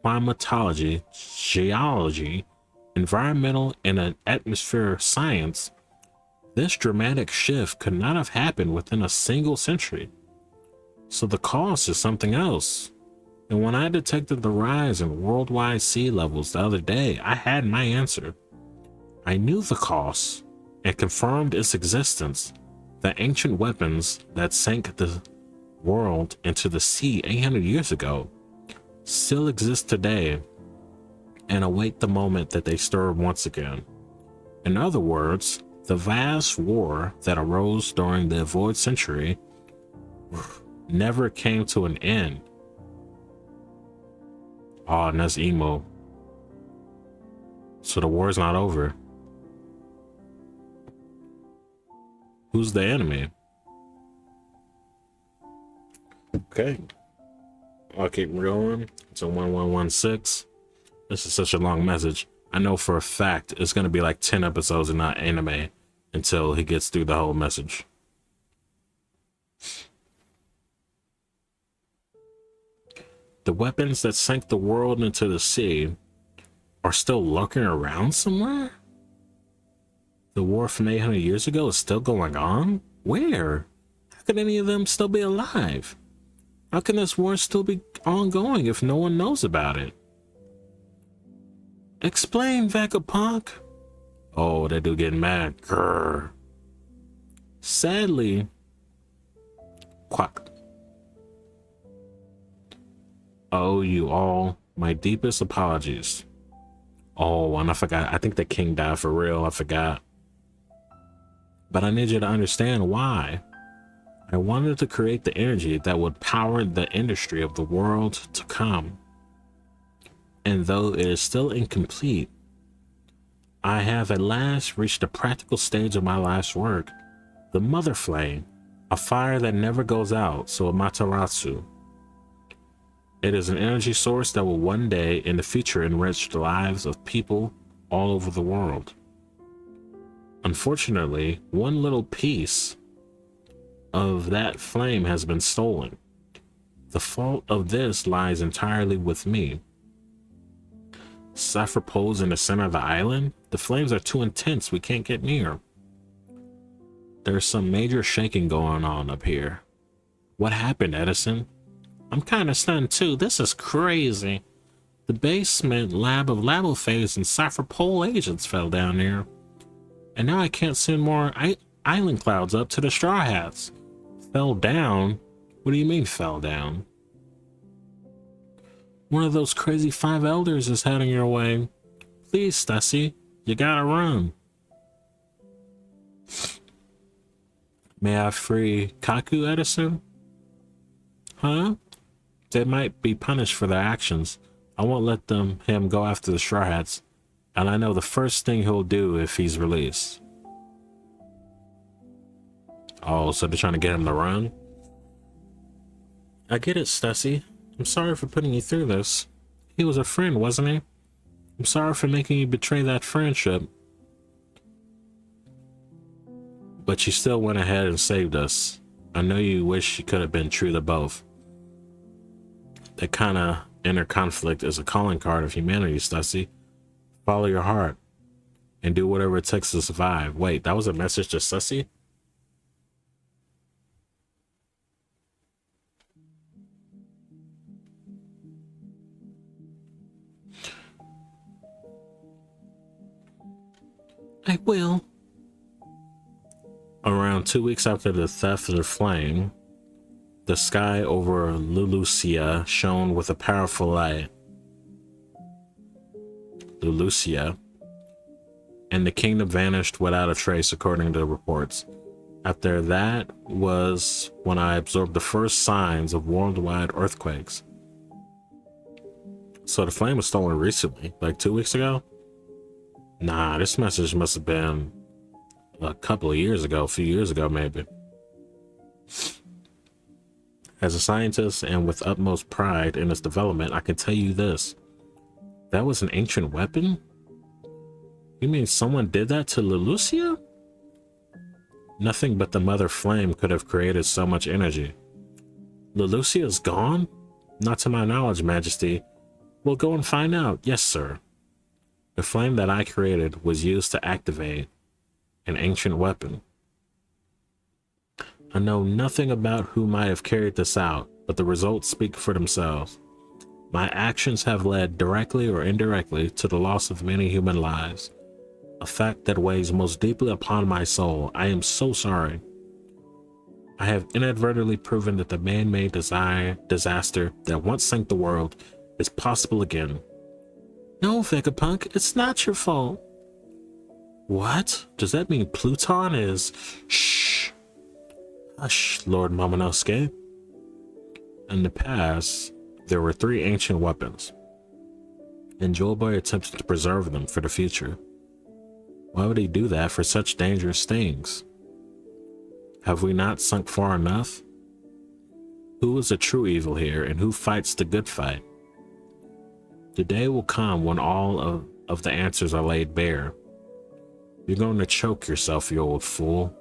climatology, geology, environmental, and atmosphere science, this dramatic shift could not have happened within a single century. So the cause is something else. And when I detected the rise in worldwide sea levels the other day, I had my answer. I knew the cause and confirmed its existence. The ancient weapons that sank the world into the sea 800 years ago still exist today and await the moment that they stir once again. In other words, the vast war that arose during the Void Century never came to an end. Oh, and that's emo. So the war's not over. Who's the enemy? Okay. I'll keep going. It's a 1116. This is such a long message. I know for a fact it's going to be like 10 episodes and not anime until he gets through the whole message. The weapons that sank the world into the sea are still lurking around somewhere? The war from 800 years ago is still going on? Where? How could any of them still be alive? How can this war still be ongoing if no one knows about it? Explain, Vegapunk. Oh, that dude getting mad. Grr. Sadly, quack. I owe you all my deepest apologies. Oh, and I forgot. I think the king died for real. I forgot. But I need you to understand why. I wanted to create the energy that would power the industry of the world to come. And though it is still incomplete, I have at last reached a practical stage of my life's work. The Mother Flame, a fire that never goes out, so Amaterasu. It is an energy source that will one day in the future enrich the lives of people all over the world. Unfortunately, one little piece of that flame has been stolen. The fault of this lies entirely with me. Cypher poles in the center of the island. The flames are too intense. We can't get near. There's some major shaking going on up here. What happened, Edison? I'm kind of stunned too. This is crazy. The basement lab of Labophase and Cypher pole agents fell down here. And now I can't send more island clouds up to the Straw Hats. Fell down? What do you mean fell down? One of those crazy 5 elders is heading your way. Please, Stussy, you gotta run. May I free Kaku, Edison? Huh? They might be punished for their actions. I won't let him go after the Straw Hats. And I know the first thing he'll do if he's released. Oh, so they're trying to get him to run? I get it, Stussy. I'm sorry for putting you through this. He was a friend, wasn't he? I'm sorry for making you betray that friendship. But you still went ahead and saved us. I know you wish you could have been true to both. That kind of inner conflict is a calling card of humanity, Stussy. Follow your heart and do whatever it takes to survive. Wait, that was a message to Stussy? I will. Around 2 weeks after the theft of the flame, The sky over Lulusia shone with a powerful light. Lulusia. And the kingdom vanished without a trace, according to the reports. After that was when I absorbed the first signs of worldwide earthquakes. So the flame was stolen recently, like 2 weeks ago? Nah, this message must have been a couple of years ago, a few years ago maybe. As a scientist and with utmost pride in its development, I can tell you this. That was an ancient weapon? You mean someone did that to Lulusia? Nothing but the mother flame could have created so much energy. Lulusia is gone? Not to my knowledge, Majesty. We'll go and find out. Yes, sir. The flame that I created was used to activate an ancient weapon. I know nothing about who might have carried this out, but the results speak for themselves. My actions have led directly or indirectly to the loss of many human lives, a fact that weighs most deeply upon my soul. I am so sorry. I have inadvertently proven that the man-made disaster that once sank the world is possible again. No, Vegapunk, it's not your fault. What? Does that mean Pluton is... Shh. Hush, Lord Momonosuke. In the past, there were 3 ancient weapons, and Joyboy attempted to preserve them for the future. Why would he do that for such dangerous things? Have we not sunk far enough? Who is the true evil here, and who fights the good fight? The day will come when all of the answers are laid bare. You're going to choke yourself, you old fool.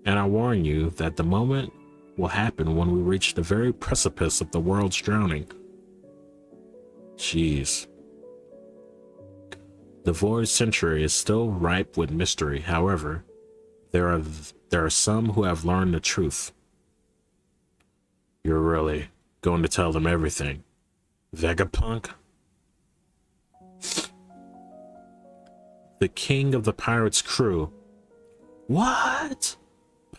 And I warn you that the moment will happen when we reach the very precipice of the world's drowning. Jeez. The void century is still ripe with mystery. However, there are some who have learned the truth. You're really going to tell them everything, Vegapunk? The king of the pirates' crew. What?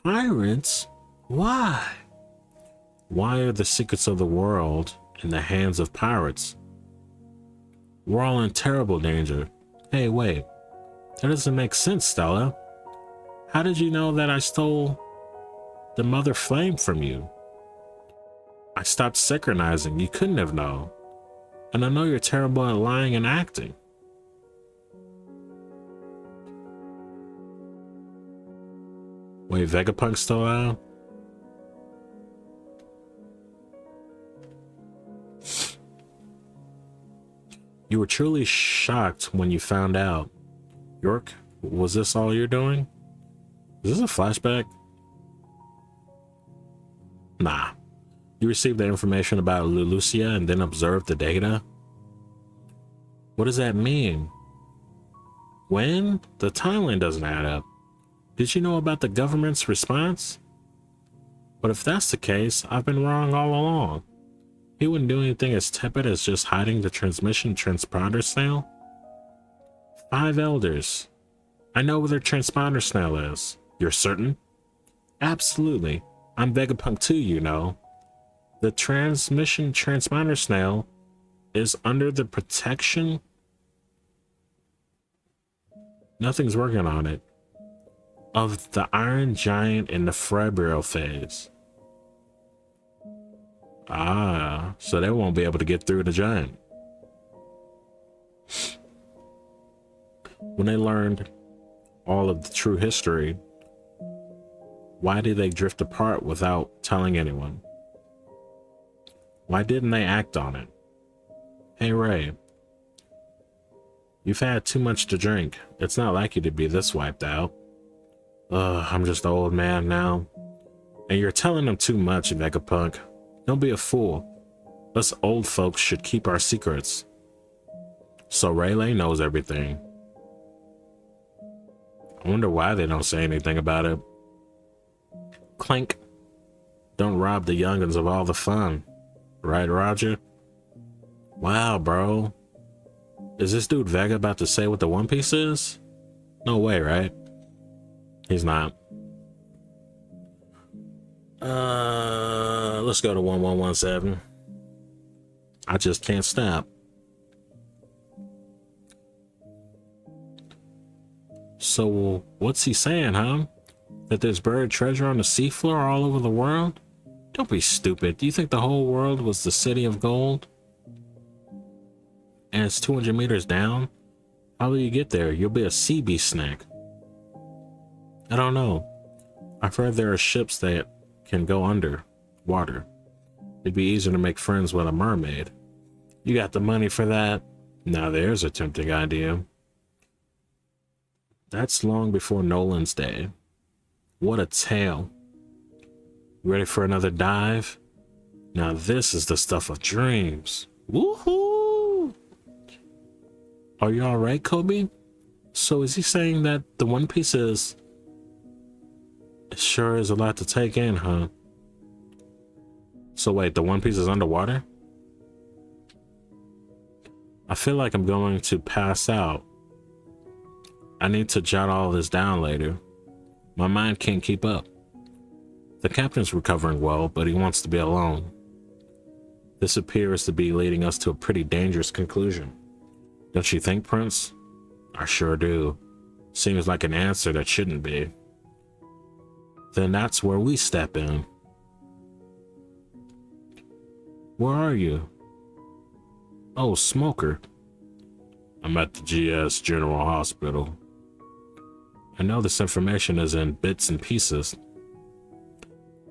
Pirates? Why? Why are the secrets of the world in the hands of pirates? We're all in terrible danger. Hey, wait. That doesn't make sense, Stella. How did you know that I stole the mother flame from you? I stopped synchronizing. You couldn't have known. And I know you're terrible at lying and acting. Wait, Vegapunk's still out? You were truly shocked when you found out. York, was this all you're doing? Is this a flashback? Nah. You received the information about Lulusia and then observed the data? What does that mean? When? The timeline doesn't add up. Did you know about the government's response? But if that's the case, I've been wrong all along. He wouldn't do anything as tepid as just hiding the transmission transponder snail. 5 elders. I know where the transponder snail is. You're certain? Absolutely. I'm Vegapunk too, you know. The transmission transponder snail is under the protection. Nothing's working on it. Of the Iron Giant in the febrile phase. Ah, so they won't be able to get through the giant. When they learned all of the true history, why did they drift apart without telling anyone? Why didn't they act on it? Hey Ray, you've had too much to drink. It's not like you to be this wiped out. I'm just an old man now. And you're telling them too much, Vegapunk. Don't be a fool. Us old folks should keep our secrets. So Rayleigh knows everything. I wonder why they don't say anything about it. Clink. Don't rob the youngins of all the fun. Right, Roger? Wow, bro. Is this dude Vega about to say what the One Piece is? No way, right? He's not. Let's go to 1117. I just can't stop. So what's he saying, huh? That there's buried treasure on the seafloor all over the world? Don't be stupid. Do you think the whole world was the city of gold? And it's 200 meters down? How will you get there? You'll be a sea beast snack. I don't know. I've heard there are ships that can go under water. It'd be easier to make friends with a mermaid. You got the money for that? Now there's a tempting idea. That's long before Nolan's day. What a tale. Ready for another dive? Now this is the stuff of dreams. Woohoo! Are you alright, Kobe? So is he saying that the One Piece is... It sure is a lot to take in, huh? So wait, the One Piece is underwater? I feel like I'm going to pass out. I need to jot all this down later. My mind can't keep up. The captain's recovering well, but he wants to be alone. This appears to be leading us to a pretty dangerous conclusion. Don't you think, Prince? I sure do. Seems like an answer that shouldn't be. Then that's where we step in. Where are you? Oh, Smoker. I'm at the GS General Hospital. I know this information is in bits and pieces,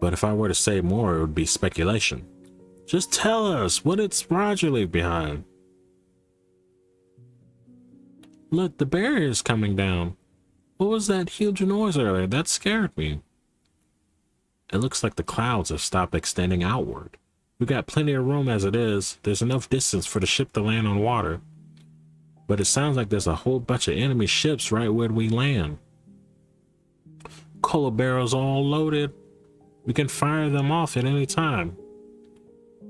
but if I were to say more, it would be speculation. Just tell us, what did Roger leave behind? Look, the barrier is coming down. What was that huge noise earlier? That scared me. It looks like the clouds have stopped extending outward. We got plenty of room as it is. There's enough distance for the ship to land on water. But it sounds like there's a whole bunch of enemy ships right where we land. Cola barrels all loaded. We can fire them off at any time.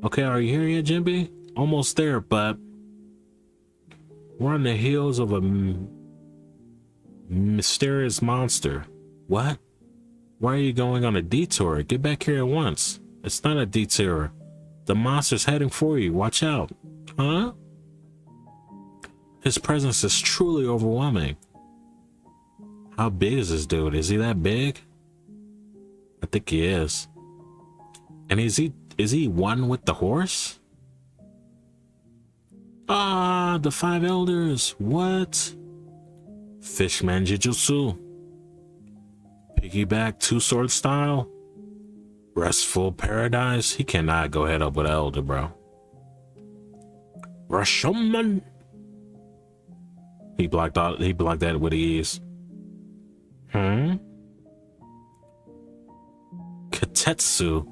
Okay, are you here yet, Jimby? Almost there, but we're on the heels of a mysterious monster. What? Why are you going on a detour? Get back here at once. It's not a detour. The monster's heading for you. Watch out. Huh? His presence is truly overwhelming. How big is this dude? Is he that big? I think he is. And is he one with the horse? Ah, the five elders. What? Fishman Jujutsu. Piggyback two-sword style. Restful paradise. He cannot go head up with an elder, bro. Rashomon. He blocked that with ease. Katetsu.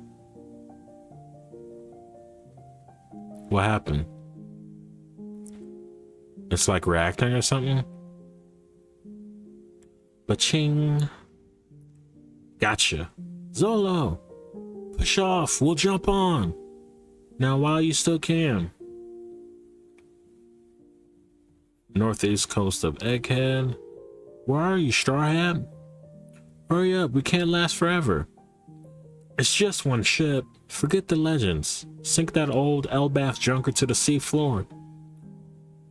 What happened? It's like reacting or something? Ba-ching. Gotcha. Zolo. Push off. We'll jump on. Now while you still can. Northeast coast of Egghead. Where are you, Straw Hat? Hurry up. We can't last forever. It's just one ship. Forget the legends. Sink that old Elbath junker to the sea floor.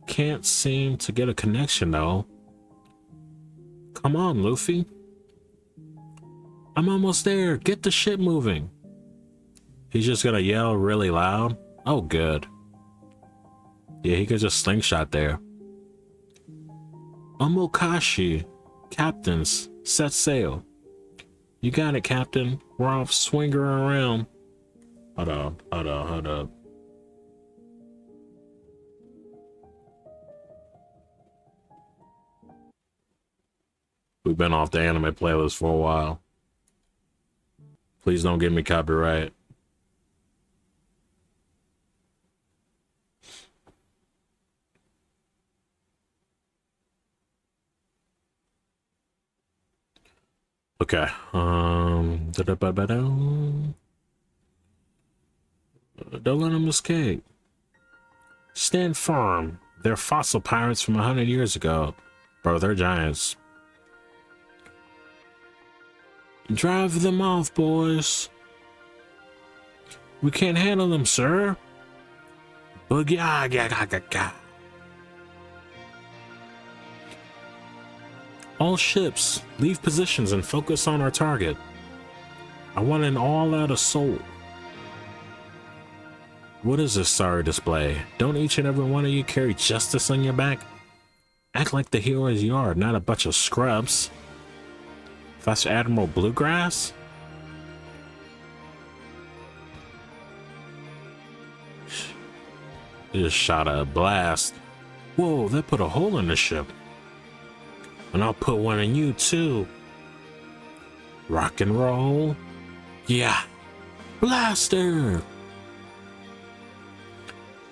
Can't seem to get a connection though. Come on, Luffy. I'm almost there. Get the ship moving. He's just gonna yell really loud. Oh, good. Yeah, he could just slingshot there. Omokashi. Captains, set sail. You got it, Captain. We're off swinging around. Hold up. We've been off the anime playlist for a while. Please don't give me copyright. Okay. Don't let them escape. Stand firm. They're fossil pirates from 100 years ago. Bro, they're giants. Drive them off, boys. We can't handle them, sir. Boogie. All ships, leave positions and focus on our target. I want an all-out assault. What is this sorry display? Don't each and every one of you carry justice on your back? Act like the heroes you are, not a bunch of scrubs. Vice Admiral Bluegrass? He just shot a blast. Whoa, that put a hole in the ship. And I'll put one in you too. Rock and roll. Yeah. Blaster!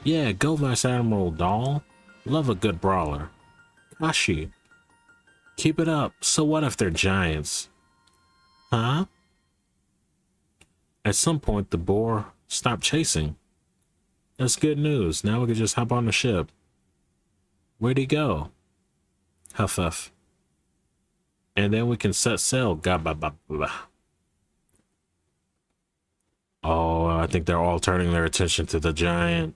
Yeah, go Vice Admiral Doll. Love a good brawler. Kashi. Keep it up. So what if they're giants? Huh? At some point, the boar stopped chasing. That's good news. Now we can just hop on the ship. Where'd he go? Huff huff. And then we can set sail. Oh, I think they're all turning their attention to the giant.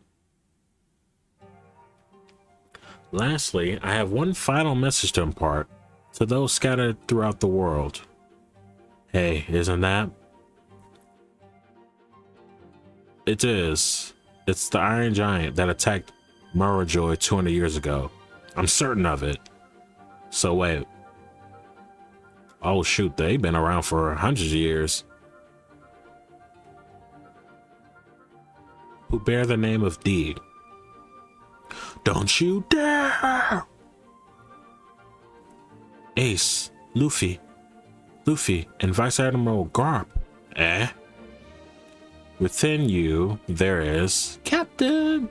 Lastly, I have one final message to impart to those scattered throughout the world. Hey, isn't that? It is. It's the Iron Giant that attacked Murajoy 200 years ago. I'm certain of it. So wait. Oh shoot, they've been around for hundreds of years. Who bear the name of D. Don't you dare! Ace, Luffy, and Vice Admiral Garp. Eh? Within you, there is Captain.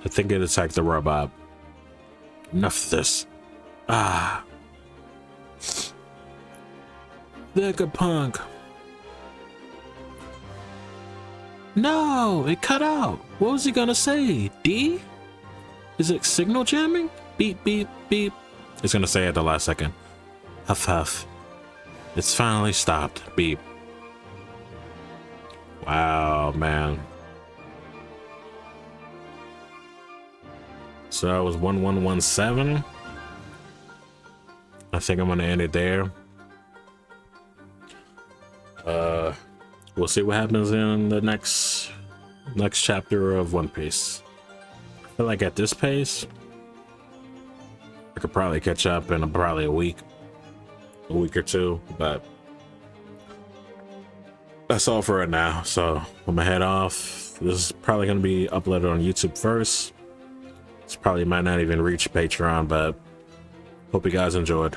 I think it attacked the robot. Enough of this. Ah. Vegapunk. No, it cut out. What was he gonna say? D? Is it signal jamming? Beep, beep, beep. It's gonna say at the last second. Huff, huff. It's finally stopped. Beep. Wow, man. So that was 1117. I think I'm gonna end it there. We'll see what happens in the next chapter of One Piece. I feel like at this pace, I could probably catch up in probably a week or two, but that's all for right now. So I'm gonna head off. This is probably gonna be uploaded on YouTube first. This probably might not even reach Patreon, but hope you guys enjoyed.